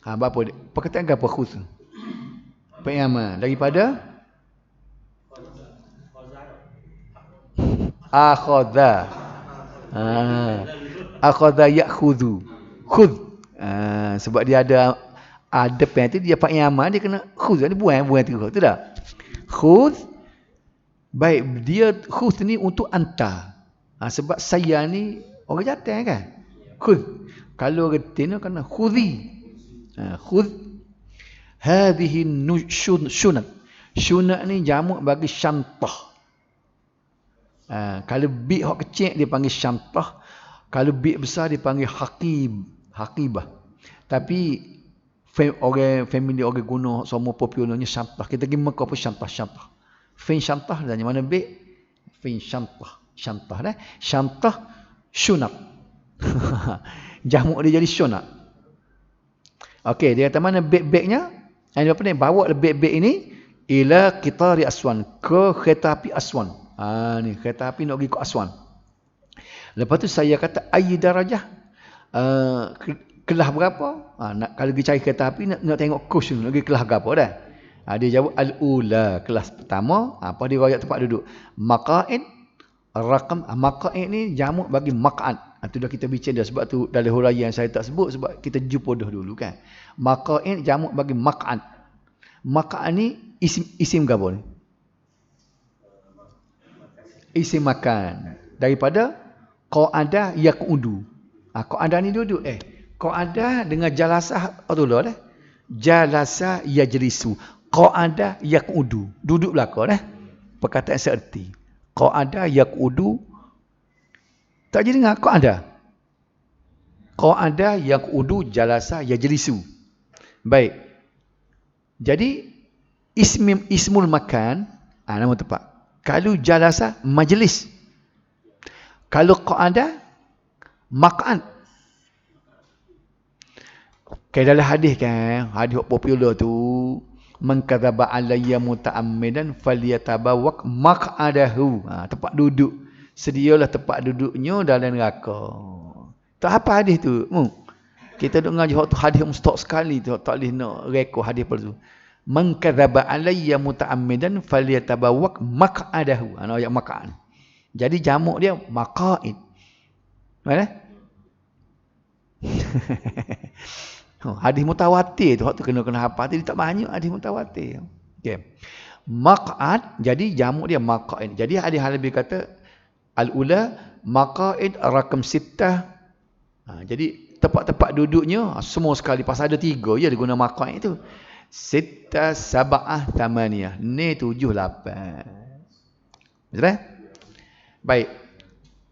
S1: Apa perkataan apa khud? Peyama daripada akhadha. Akhadha ya'khudhu. Khud. Sebab dia ada pen tu dia pakai amal dia kena khud, dia buang tu tak? Khud. Baik, dia khud ni untuk anta. Sebab saya ni orang jantan kan. Khudh. Kalau reti ni kena khudhi. Khudh hadhihi syunat. Syunat ni jamak bagi syantah. Kalau bi hak kecil dia panggil syantah. Kalau bi besar dia panggil haqibah. Tapi family orang guna semua popularnya syantah. Kita pergi Mekah pun syantah. Fin syantah dan mana bi? Fin syantah. Syantah dah. Syantah syunat. Jamak dia jadi syunat. Okey, dia kata mana beg-begnya? Yang apa ni? Bawa beg-beg ini ila qitari Aswan, ke kereta api Aswan. Ni kereta api nak pergi ke Aswan. Lepas tu saya kata ayi darajah? Kelas berapa? Kalau pergi cari kereta api nak tengok kos tu, nak pergi kelas berapa dah? Dia jawab al-ula, kelas pertama. Apa dia royak tempat duduk? Maqa'id rakam. Maqa'id ni jamak bagi maq'ad. Itu dah kita bincang dah, sebab tu dalam huraian saya tak sebut sebab kita jumpa dah dulu kan. Maqa'id jamak bagi maq'ad. Maq'ad ni isim apa ni? Isim makan. Daripada qa'ada yaqudu. Qa'ada ni duduk. Qa'ada dengan jalasah tu lah dah. Jalasa yajlisu. Qa'ada yaqudu. Duduk belakang dah. Perkataan seerti. Qa'ada yaqudu. Tak jadi dengar qa'ada. Qa'ada yaqudu jalasa yajlisu. Baik. Jadi ismul makan, nama tempat. Kalau jalasa majlis. Kalau qa'ada maq'ad. Dalam hadis kan, hadis popular tu, man kadzaba alayya muta'ammidan falyatabawwaq maq'adahu. Tempat duduk. Sedialah tempat duduknya dalam neraka. Tak apa hadis tu. Kita duk ngaji waktu hadis mustak sekali tu, tak boleh nak rekod hadis palsu. Man kadzaba alayya muta'ammidan falyatabawwaq maq'adahu. Ayat maq'ad. Jadi jamak dia maqa'id. Mana? Hadis mutawatir tu waktu kena hafal tadi tak banyak hadis mutawatir. Okey. Maq'ad jadi jamak dia maqa'id. Jadi hadis Halabi kata al-ula maqa'id rakam sittah. Jadi tempat-tempat duduknya semua sekali pasal ada 3 je dia guna maqa'id tu. Sittah sab'ah thamaniyah. Ni 7 8. Betul? Baik.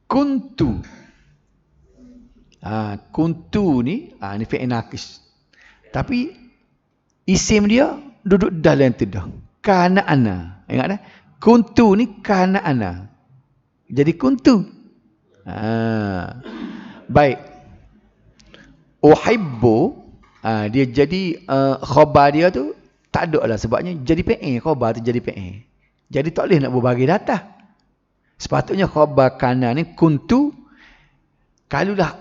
S1: Kuntu. Kuntu ni ni fi'il naqis. Tapi isim dia duduk dalam tu dah. Kana ana. Ingat dah? Kuntu ni kana ana. Jadi kuntu. Baik. Uhibbu dia jadi khabar dia tu tak ada lah sebabnya jadi PA. Khabar tu jadi PA. Jadi tak boleh nak berbagi data. Sepatutnya khabar kana ni kuntu. Kalau dah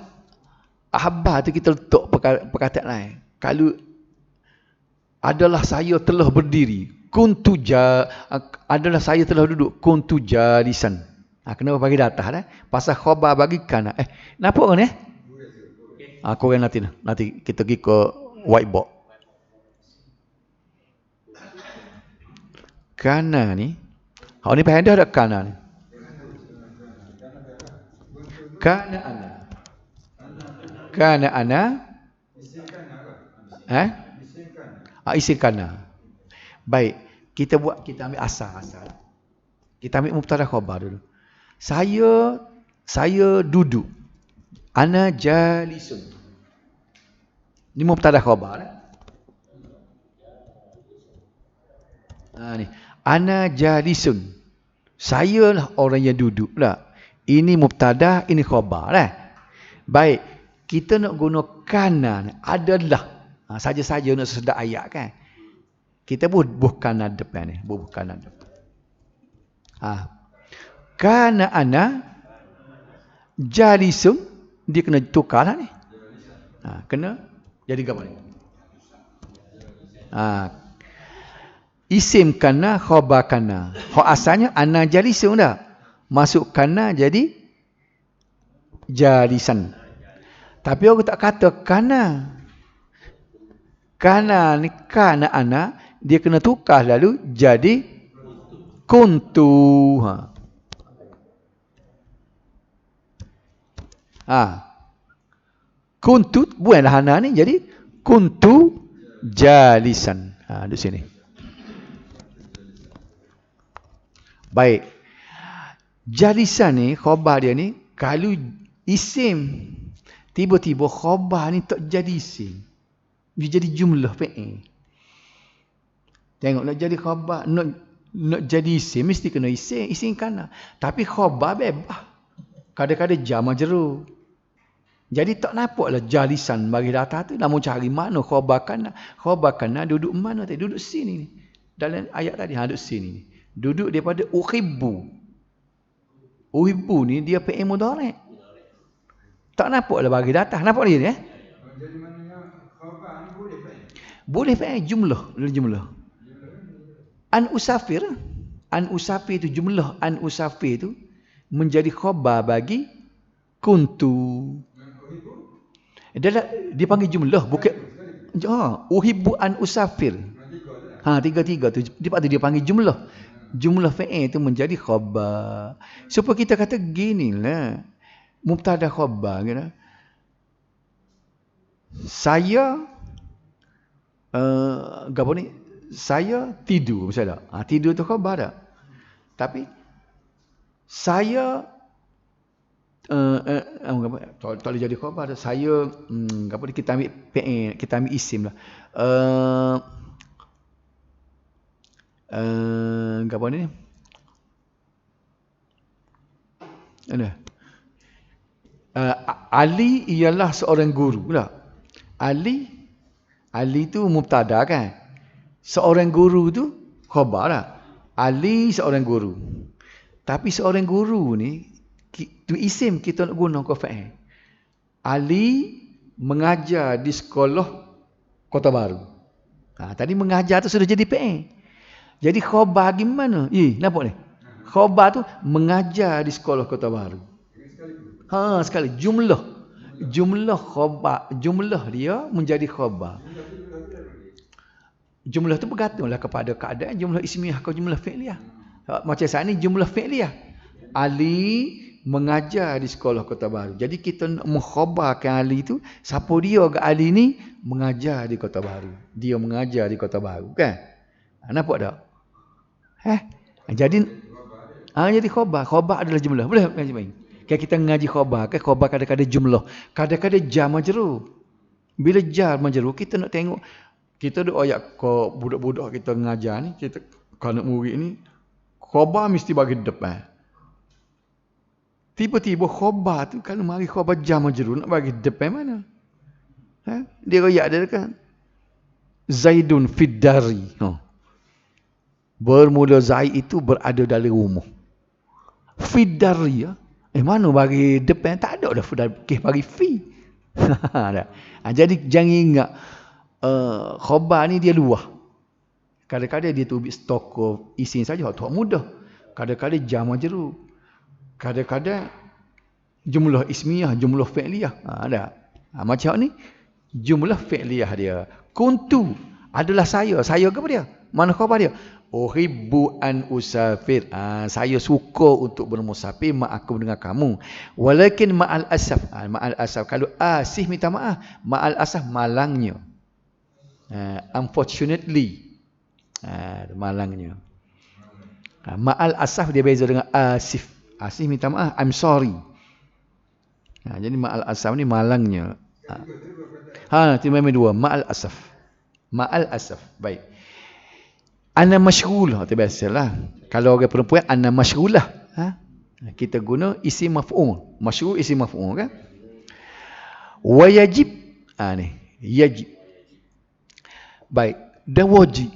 S1: ahabah tu kita letak perkataan lain. Kalau adalah saya telah berdiri. Kuntu adalah saya telah duduk. Kuntu jalisan. Kenapa bagi data dah? Pasal khabar bagi kana. Kenapa kan korang nanti kita pergi ke whiteboard. Kana ni. Hak ni faham dah tak kana ni? Kana ana. Kana ana. Isim kana. Baik, kita ambil asal. Kita ambil mubtada khabar dulu. Saya duduk. Ana jalisun. Ni mubtada khabar. Ni. Ana jalisun. Saya lah orang yang duduk lah. Ini mubtada, ini khabar lah. Baik, kita nak guna kana adalah. Saja-saja nak sesedap ayat kan. Kita bukan depan ni, bukan depan. Kana ana jalisun, dia kena tukarlah ni. Kena jadi apa ni? Isim kana, khabar kana. Hak asalnya ana jalisun dah. Masuk kana jadi jalisan. Tapi aku tak kata kana. Kana ni kana ana, dia kena tukar lalu jadi kuntu. Kuntu bukanlah hana ni, jadi kuntu jalisan. Di sini. Baik. Jalisan ni khabar dia ni kalau isim tiba-tiba khabar ni tak jadi isim. Dia jadi jumlah fi'il. Tengok nak jadi khabar, nak jadi isim mesti kena isim kana. Tapi khabar bebas. Kadang-kadang jar majrur. Jadi tak nampaklah jalisan bagi data tu, namun cari mana khabar kana. Khabar kana duduk mana tadi? Duduk sini ni. Dalam ayat tadi duduk sini ni. Duduk daripada uhibbu. Uhibbu ni dia fi'il mudhari'. Tak nampaklah bagi data. Nampak dia ni
S2: Jadi maknanya khabar ni boleh fi'il.
S1: Boleh fi'il jumlah. An usafir tu jumlah an usafir tu menjadi khabar bagi kuntu. Dia panggil jumlah bukan uhibbu an usafir. Tiga tu dia panggil jumlah. Jumlah fi'il tu menjadi khabar. Supaya kita kata ginilah mubtada khabar kena. Saya apa ni? Saya tidur misalnya. Tidur tu khabar tak? Tapi saya tak boleh jadi khabar. Saya apa ni, kita ambil fi'il, kita ambil isim lah. Apa ni? Ali ialah seorang guru lah. Ali tu mubtada kan? Seorang guru tu khabar lah. Ali seorang guru. Tapi seorang guru ni tu isim kita nak guna ke fa'il. Ali mengajar di sekolah Kota Baru. Tadi mengajar tu sudah jadi fa'il. Jadi khabar gimana? Nampak ni? Khabar tu mengajar di sekolah Kota Baru. Sekali jumlah khabar, jumlah dia menjadi khabar. Jumlah tu bergantunglah kepada keadaan jumlah ismiyah atau jumlah fi'liyah. Macam saat ni jumlah fi'liyah. Ali mengajar di sekolah Kota Baru. Jadi kita nak mengkhabarkan Ali tu, siapa dia ke Ali ni mengajar di Kota Baru. Dia mengajar di Kota Baru kan? Nampak tak? Jadi khabar. Khabar adalah jumlah. Boleh ngaji main. Kalau kita ngaji khabar, kan khabar kadang-kadang jumlah, kadang-kadang jar majrur. Bila jar majrur kita nak tengok. Kita ada ayat ke budak-budak kita mengajar ni, kita kalau murid ni khabar mesti bagi depan. Tiba-tiba khabar tu kalau mari khabar jar majrur nak bagi depan mana? Dia ayat dia kan Zaidun fid dari. Bermula Zaid itu berada dalam rumah. Fid dari mana bagi depan? Tak ada dah bagi fi. Jadi jangan ingat khabar ni dia luah. Kadang-kadang dia tulis stokov isim saja, tak mudah. Kadang-kadang jar majrur. Kadang-kadang jumlah ismiyah, jumlah fi'liyah. Macam ni jumlah fi'liyah dia. Kuntu adalah saya. Saya ke apa dia? Mana khabar dia? Uhibbu an usafir. Saya suka untuk bermusafir ma'akum dengan kamu. Walakin ma'al asaf. Ma'al asaf. Kalau asih minta maaf. Ma'al asaf malangnya. Unfortunately. Malangnya. Ma'al asaf dia beza dengan asif. Asif minta maaf. I'm sorry. Jadi ma'al asaf ni malangnya. Memang dua. Ma'al asaf. Ma'al asaf. Baik. Ana masyghul. Itu biasalah. Kalau orang perempuan ana masyghulah. Kita guna isim maf'ul. Masyghul isim maf'ul kan? Wa yajib. Ni. Yajib. Baik. Dan wajib.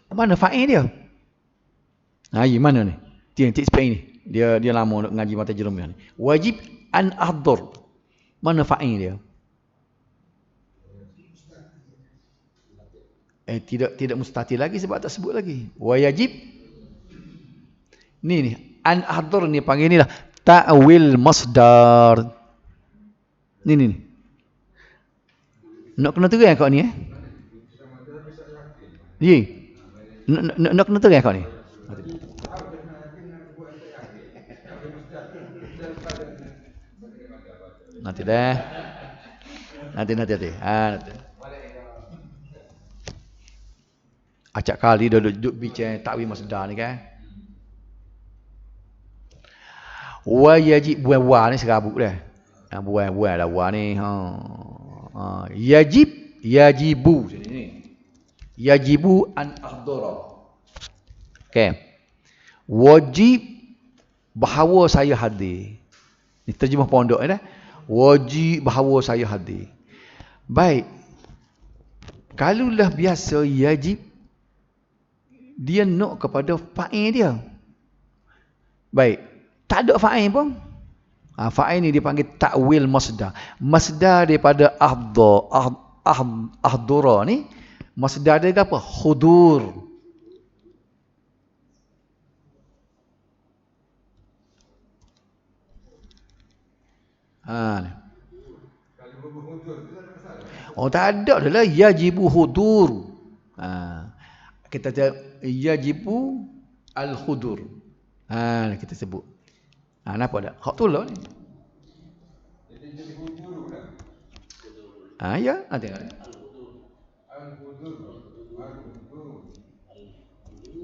S1: Mana fa'il dia? Mana ni? Titik seperti ni. Dia lama nak ngaji mata jerum ni. Wajib an ahdar. Mana fa'il dia? Tidak mustatil lagi sebab tak sebut lagi. Wajib. Ni an ahdar ni panggil ni lah ta'wil masdar. Ni. Nak kena terang kau ni Nak kena terang kau ni. Nanti dah. Nanti. Nanti. Acak kali dah duduk bicara takwil masdar ni kan. Wa yajib buah ni serabut dah. Buah dah wa ni. Yajibu ni. Yajibu an ahdara. Okey. Wajib bahawa saya hadir. Ni terjemah pondok ni dah. Wajib bahawa saya hadir. Baik. Kalulah biasa yajib dia nak kepada fa'il dia. Baik. Tak ada fa'il pun. Fa'il ni dipanggil ta'wil masdar. Masdar daripada ahdura ni, masdar dia apa? Hudur. Oh tak ada adalah yajibu hudur. Kita yajibu al-hudur. Kita sebut. Kenapa tak? Hak tu lah ni. Ya, tengok.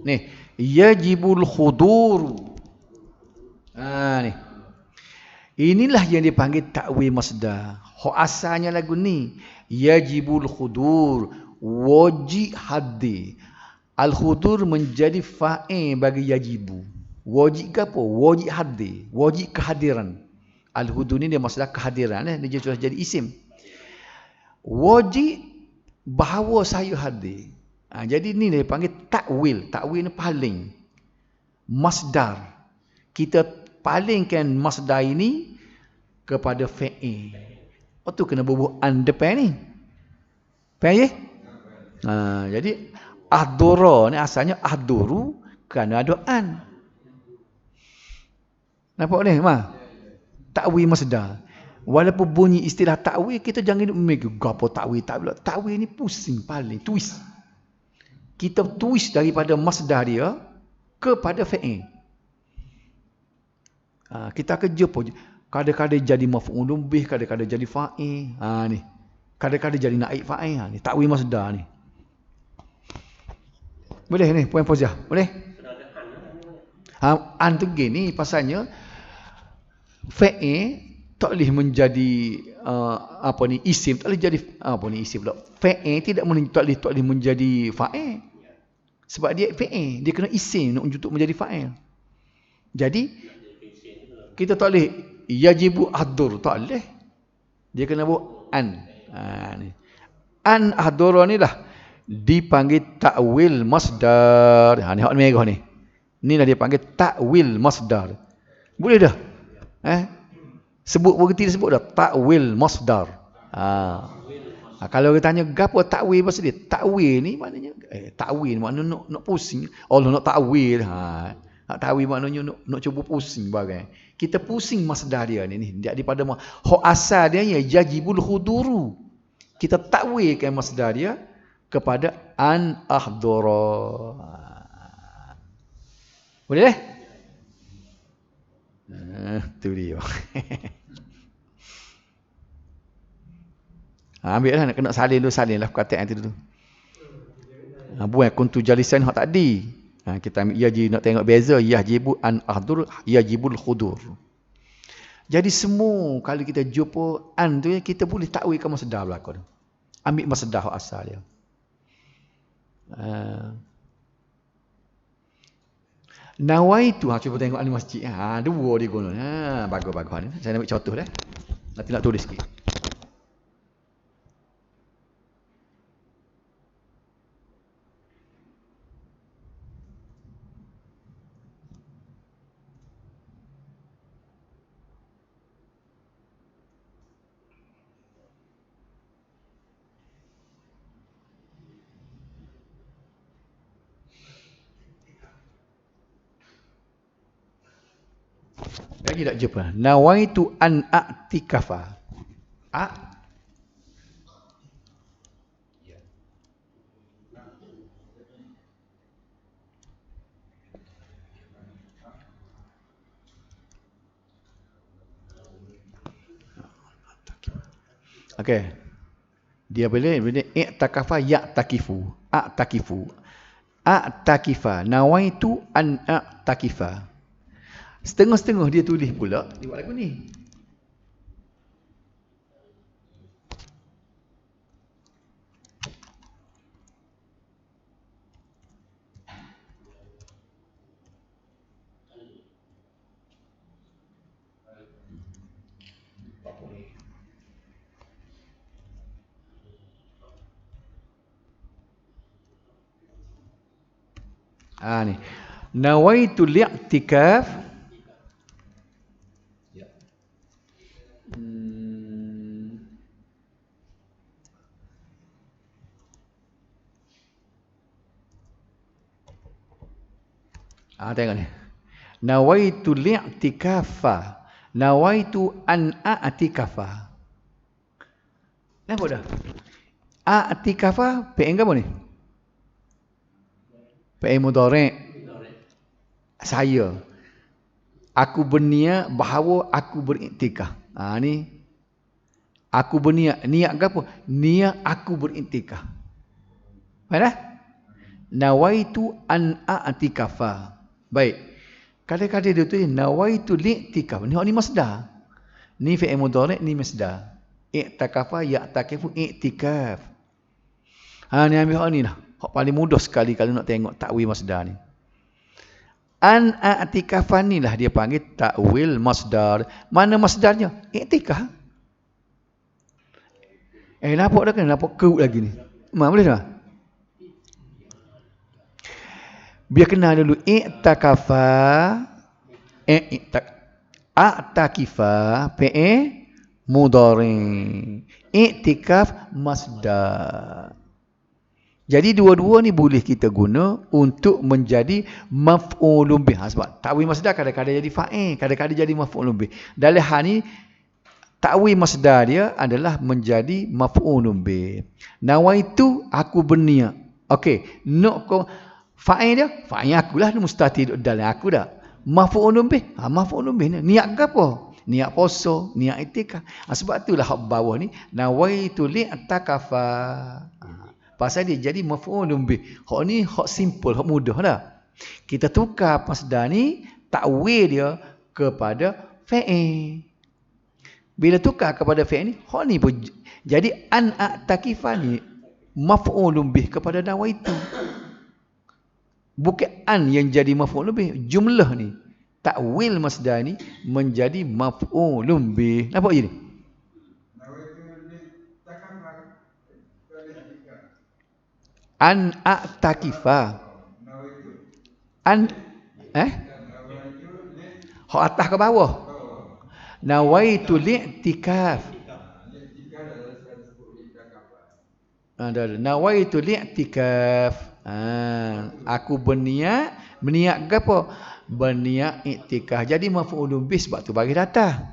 S1: Ni, yajibul hudur. Ni. Inilah yang dipanggil ta'wil masdar. Hak asalnya lagu ni, yajibul hudur, wajib hadir. Al-hudur menjadi fa'il bagi yajibu. Wajib ke apa? Wajib hadir. Wajib kehadiran. Al-hudur ni dia masalah kehadiran. Dia sudah jadi isim. Wajib bahawa saya hadir. Jadi ni dia panggil ta'wil. Ta'wil ni paling. Masdar. Kita palingkan masdar ini kepada fa'il. Tu kena bubuh an depan ni. Faham je? Jadi ahdura ni asalnya ahduru kerana ada an. Nampak ni? Ta'wil masdar. Walaupun bunyi istilah ta'wil, kita jangan mikir gapo ta'wil. Ta'wil ni pusing paling, twist. Kita twist daripada masdar dia kepada fa'il. Kita kerja pun kadang-kadang jadi maf'ulun bih, kadang-kadang jadi fa'il. Ni. Kadang-kadang jadi naib fa'il. Ni ta'wil masdar ni. Boleh ni, poin Fauzah? Boleh? An tu gini pasalnya fa'il tak boleh menjadi isim, tak boleh jadi isim pula. Fa'il tak boleh menjadi fa'il. Sebab dia fa'il, dia kena isim untuk menjadi fa'il. Jadi kita tak boleh yajibu ahdur, tak boleh. Dia kena buat an. An ahdura ni lah dipanggil ta'wil masdar. Ni hak merah ni. Inilah dia panggil ta'wil masdar. Boleh dah? Sebut berarti disebut dah ta'wil masdar. Kalau kita tanya gapo ta'wil maksud dia? Ta'wil ni maknanya ta'wil maknanya nak pusing. Allah nak ta'wil. Ta'wil maknanya nak cuba pusing bagai. Kita pusing masdar dia ni daripada hak asal dia yajibul huduru. Kita ta'wilkan masdar dia kepada an ahdara. Boleh? Tu dia. Ambil lah, nak kena salin lah perkataan itu dulu. Buat kuntu jalisan hak tadi. Kita ambil yaji, nak tengok beza yajibu an ahdur, yajibul hudur. Jadi semua kalau kita jumpa an tu kita boleh takwilkan masdar belaka tu. Ambil masdar hak asal dia. Nawaitu, cuba tengok ahli masjid. Dua dia guna. Bagus. Saya nak ambil contoh dah. Nanti nak tulis sikit. Lagi tak jumpa. Nawaitu an a'tikafa. Okey. Dia boleh i'takafa ya'takifu. A'takifu. A'takifa. Nawaitu an a'takifa. Setengah-setengah dia tulis pula. Dia buat lagu ni. Ni. Nawaitu li'tikaf. Tengok ni. Nawaitu li'tikafa. Nawaitu an a'tikafa. Nampak dah? A'tikafa fi'il apa ni? Fi'il mudhari'. Saya. Aku berniat bahawa aku beriktikaf. Ni. Aku berniat. Niat ke apa? Niat aku beriktikaf. Faham dah? Nawaitu an a'tikafa. Baik. Kadang-kadang dia tulis nawaitu li'tikaf. Ni masdar. Ni fi'il mudhari', ni masdar. I'takafa ya'takifu i'tikaf. Ni ambil hak ni lah. Hak paling mudah sekali kalau nak tengok takwil masdar ni. An a'tikafan ni lah dia panggil takwil masdar. Mana masdarnya? I'tikaf. Nampak dah kan? Nampak kerut lagi ni. Boleh tak? Biar kenal dulu. I'takafa. A'takifa. Fi'il mudhari'. I'tikaf masdar. Jadi dua-dua ni boleh kita guna untuk menjadi maf'ulun bih. Sebab ta'wil masdar kadang-kadang jadi fa'il, kadang-kadang jadi maf'ulun bih. Dalam hal ni ta'wil masdar dia adalah menjadi maf'ulun bih. Nawaitu aku berniat. Okey, nak kau fa'il dia, fa'il akulah mustatir dalam aku dah. Maf'ulun bih, maf'ulun bih ni niat ke apa? Niat puasa, niat i'tikaf. Sebab itulah hak bawah ni nawaitu li'takafa. Pasal dia jadi maf'ulun bih. Hak ni hak simple, hak mudah dah. Kita tukar masdar ni takwil dia kepada fi'il. Bila tukar kepada fi'il ni, hak ni pun jadi an a'takifa ni maf'ulun bih kepada nawaitu. Bukan an yang jadi maf'ulun bih, jumlah ni. Takwil masdar ni menjadi maf'ulun bih. Nampak je ni? An a'takifa. An hak atas ke bawah? Nawaitu li'tikaf. Nawaitu li'tikaf. Aku berniat ke apa? Berniat i'tikaf. Jadi maf'ulun bih sebab tu bagi datang.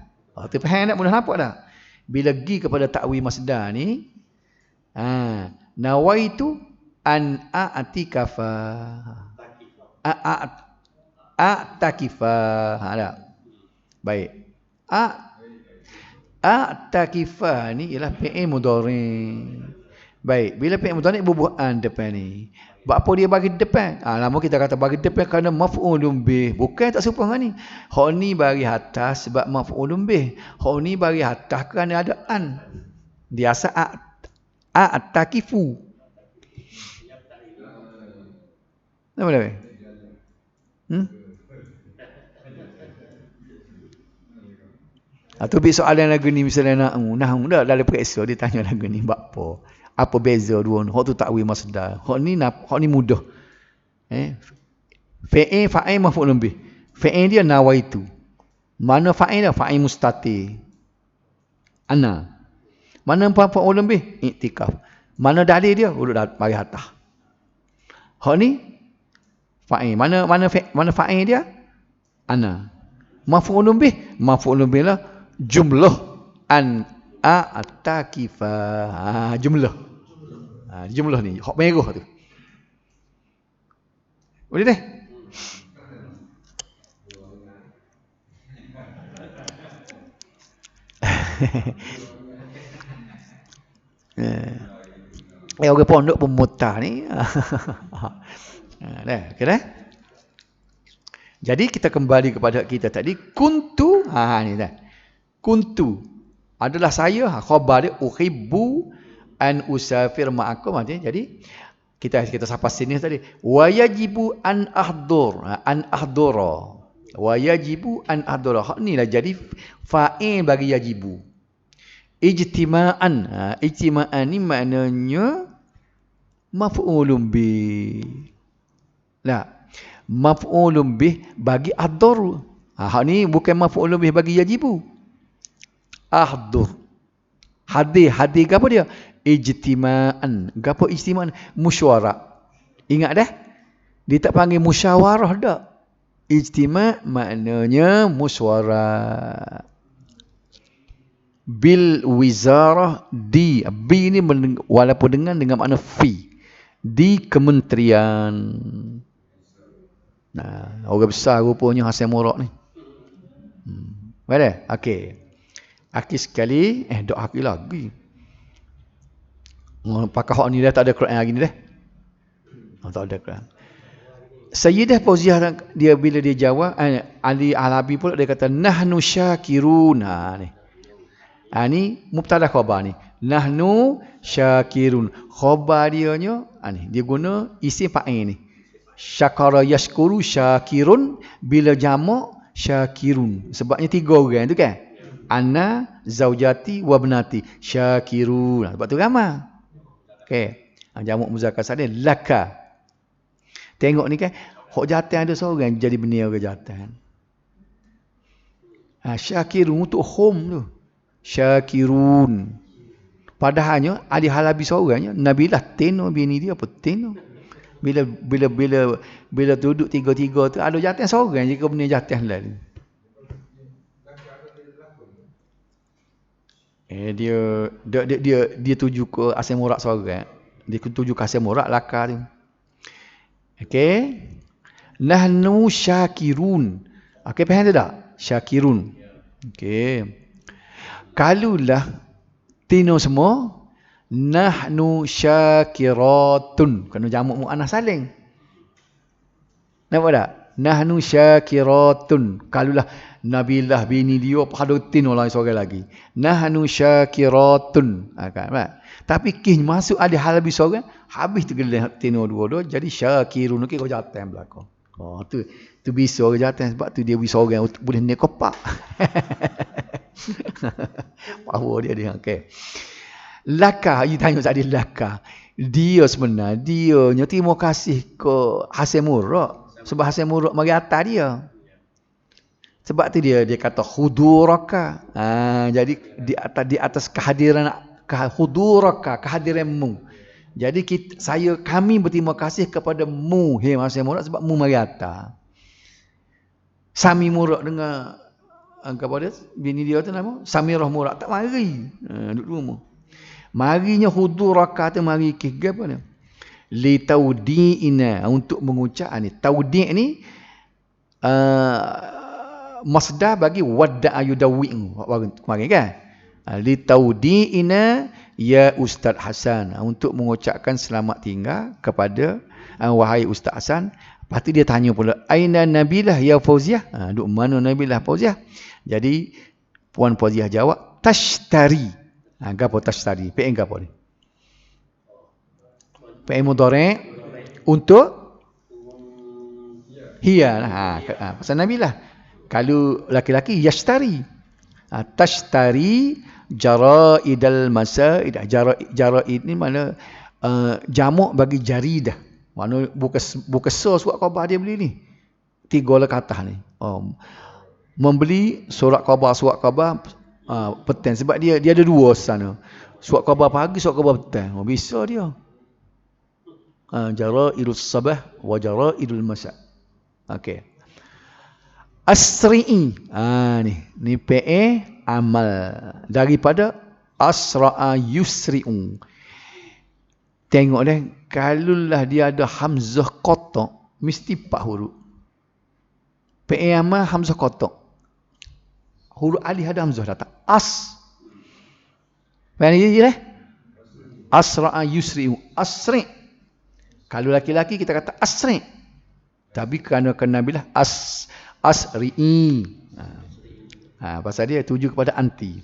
S1: Tu faham tak? Mudah nampak tak? Bila pergi kepada takwil masdar ni, nawaitu an a'tikafa. A'takifa. Tak? Baik. A'takifa ni ialah fi'il mudhari'. Baik, bila fi'il mudhari' bubuh an depan ni. Apa dia bagi depan? Lama kita kata bagi depan kerana maf'ulun bih. Bukan tak serupa dengan ni. Hak ni bagi atas sebab maf'ulun bih. Hak ni bagi atas kerana ada an. Dia asal a'takifu. Apa dia? Atau soalan lagu ni misalnya nak dalam periksa dia tanya lagu ni buat apa? Apa beza dua ni? Hak tu takwil masdar. Hak ni mudah. Fa'il maf'ulun bih. Fa'il dia nawaitu. Mana fa'il dia? Fa'il mustatir. Ana. Mana maf'ulun bih? I'tikaf. Mana dalil dia? Urut bagi atas. Hak ni fa'il. Mana fa'il dia? Ana. Maf'ulun bih. Maf'ulun bih lah jumlah an a'takifa. Jumlah. Jumlah ni hak merah tu. Boleh deh? Orang pondok pemutah ni. Dah, okey dah. Jadi kita kembali kepada kita tadi, kuntu, ni dah. Kuntu adalah saya, khabar dia uhibbu an usafir ma'akum. Jadi kita sampai sini tadi. Wa yajibu an ahdur, an ahdura. Wa yajibu an ahdura. Hak ni lah jadi fa'il bagi yajibu. Ijtima'an. Ijtima'an ni maknanya maf'ulun bih. Nah, maf'ulun bih bagi ahdur. Hak ni bukan maf'ulun bih bagi yajibu. Ahdur. Hadir gapo dia? Ijtima'an. Gapo ijtima'an? Musyawarah. Ingat dah? Dia tak panggil musyawarah dah. Ijtima' maknanya musyawarah. Bil wizarah di. Bi ni walaupun dengan makna fi. Di kementerian. Nah, orang besar rupanya Hasan Murad ni. Baik. Okey. Akhir sekali, doa akhir lagi. Pakai hak ni dah tak ada Quran lagi ni dah. Tak ada Quran. Sayyidah Fauziah dia bila dia jawab, Ali Alabi pula dia kata nahnu syakirun. Ni. Ni mubtada khabar ni. Nahnu syakirun. Khabar dia nya ni dia guna isim fa'il ni. Syakara yashkuru syakirun, bila jamak syakirun. Sebabnya 3 orang tu kan. Ana, zaujati, wabnati. Syakirun. Sebab tu ramai. Okey. Jamak muzakkar salim laka. Tengok ni kan, hok jatan ada seorang jadi benih orang jatan. Syakirun untuk home tu. Syakirun. Padahalnya ada halabi seorangnya, Nabilah teno bini dia apa teno. Bila duduk 3-3 tu ada jatan seorang jika benih jatan lain. Dia tuju ke Hasan Murad seorang. Dia tuju ke Hasan Murad laka tu. Okey. Nahnu syakirun. Okey, faham tak? Syakirun. Okey. Kalulah tino semua nahnu syakiratun. Kena jamak muannas saling. Nampak tak? Nahnu syakiratun. Kalulah Nabilah bini dia pada tino lain seorang lagi. Nahnu syakiratun. Kan? Tapi kih masuk ada hal lebih seorang, habis tergelam tino dua-dua jadi syakirun. Okey, kau jatan belakang. Tu bisa orang jatan sebab tu dia bisa orang boleh naik kopak. Power dia. Okey. Laka, you tanya tadi laka. Dia sebenarnya dia terima kasih ke Hasan Murad sebab Hasan Murad mari atas dia. Sebab tu dia kata huduraka. Jadi di atas kehadiran huduraka, kehadiranmu. Jadi kami berterima kasih kepada mu, hai Hasan Murad, sebab mu mari atas. Sami Murad dengan kepada bini dia tu nama Samirah Murad tak mari. Duduk rumah. Marinya huduraka tu mari ke apa ni? Li taudi'ina, untuk mengucap ni. Taudi' ni masdar bagi wadda'a yudawwi'u kemarin kan. Li taudi'ina ya Ustaz Hasan, untuk mengucapkan selamat tinggal kepada wahai Ustaz Hasan. Lepas tu dia tanya pula, aina Nabilah ya Fauziah? Duk mana Nabilah Fauziah? Jadi Puan Fauziah jawab tashtari. Gapo tashtari? Fi'il gapo ni? Fi'il mudhari' untuk hiya. Pasal Nabilah. Kalau laki-laki yashtari. Tashtari jara'idal masaid. Jara'id ni mana jamak bagi jaridah. Mana bukan surat khabar dia beli ni. 3 lekatah ni. Membeli surat khabar petang, sebab dia ada 2 sana. Surat khabar pagi, surat khabar petang. Bisa dia. Jara'idus sabah wa jara'idul masa. Okey. Asri'i. Ni PA amal daripada asra'a yusri'u. Tengok dah, kalaulah dia ada hamzah kotak, mesti 4 huruf. PA amal hamzah kotak. Huruf alif ada hamzah datang. As. Faham je dah? Asra'a yusri'u. Asri'. Kalau laki-laki kita kata asri'. Tapi kerana bilah asri'i. Pasal dia tuju kepada anti.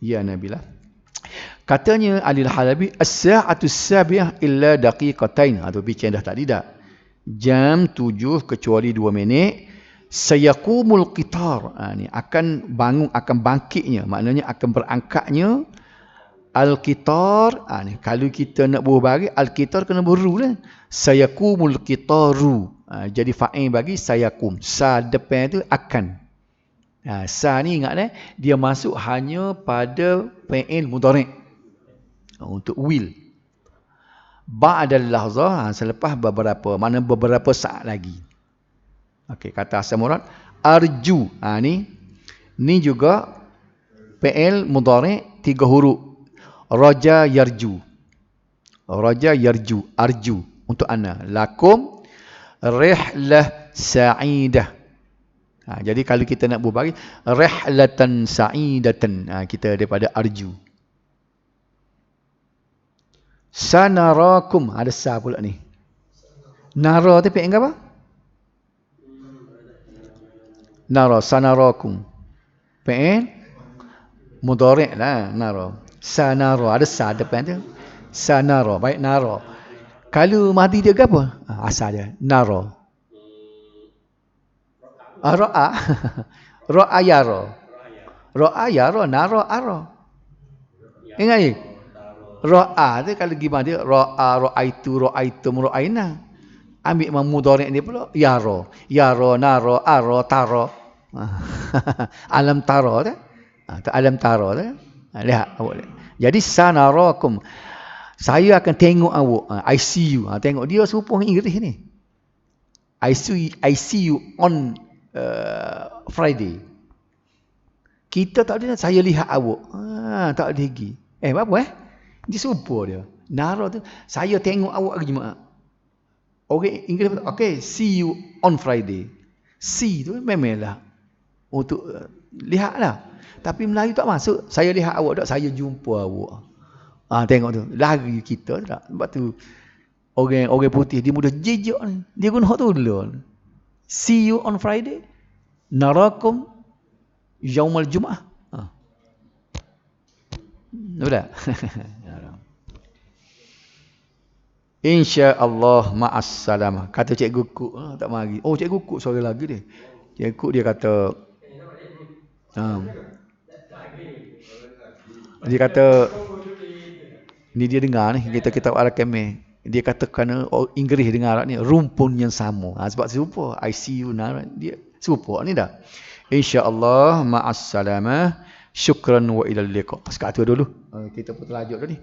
S1: Ya Nabilah. Katanya Alil Halabi, as-sa'atu as-sabi'ah illa daqiqatain. Atau bincang dah tadi dah. Jam 7 kecuali 2 minit. Sayaqumul qitar. Ni akan bangun, akan bangkitnya. Maknanya akan berangkatnya al-qitar. Ni kalau kita nak buruh bagi al-qitar kena beru lah. Sayaqumul qitaru. Jadi fa'il bagi sayaqum. Sa depan tu akan. Sa ni ingat dia masuk hanya pada fi'il mudhari'. Untuk will. Ba'dal lahzah, selepas beberapa saat lagi. Okey, kata asal murad arju. Ni juga fi'il mudhari' 3 huruf. Raja yarju. Raja yarju, arju untuk ana. Lakum rihlah sa'idah. Jadi kalau kita nak berbagi rihlatan sa'idatan, kita daripada arju. Sanarakum, ada sa pula ni. Nara tu fi'il apa? Nara, sanarakum. Fi'il mudhari' lah, nara. Sanara, ada sa depan tu. Sanara, baik nara. Kalau mati dia ke apa? Asal dia, nara. Ra'a. Ra'a yara. Ra'a yara, nara ara. Ingat ni? Ra'a tu kalau gimana dia? Ra'a, ra'aitum, ra'aina. Ambil mudhari' ni pula yara. Yara, nara, ara, tara. Alam tara tu. Alam tara tu. Lihat awak. Jadi sanarakum. Saya akan tengok awak. I see you. Tengok dia serupa orang Inggeris ni. I see you on Friday. Kita tak ada, saya lihat awak. Tak ada lagi. Apa dia serupa dia. Nara tu, saya tengok awak ke Jumaat. Okay, Inggeris kata, okay, see you on Friday. See tu memanglah untuk lihatlah. Tapi Melayu tak masuk. Saya lihat awak tak, saya jumpa awak. Tengok tu, lari kita tak. Sebab tu orang putih dia mudah jejak ni. Dia guna hak tu dulu. See you on Friday. Narakum yaumal Jumaah. Betul? InsyaAllah ma'assalamah. Kata Cikgu Kuk. Tak mari. Oh, Cikgu Kuk sore lagi dia. Cikgu Kuk dia kata. Dia kata. Ni dia dengar ni. Kita arah kemeh. Dia kata kerana Inggeris dengar ni. Rumpun yang sama. Sebab serupa. I see you now. Dia serupa ni dah. InsyaAllah ma'assalamah. Syukran wa ilal liqa. Sekarang tu dulu. Kita pun terlajuk dah ni.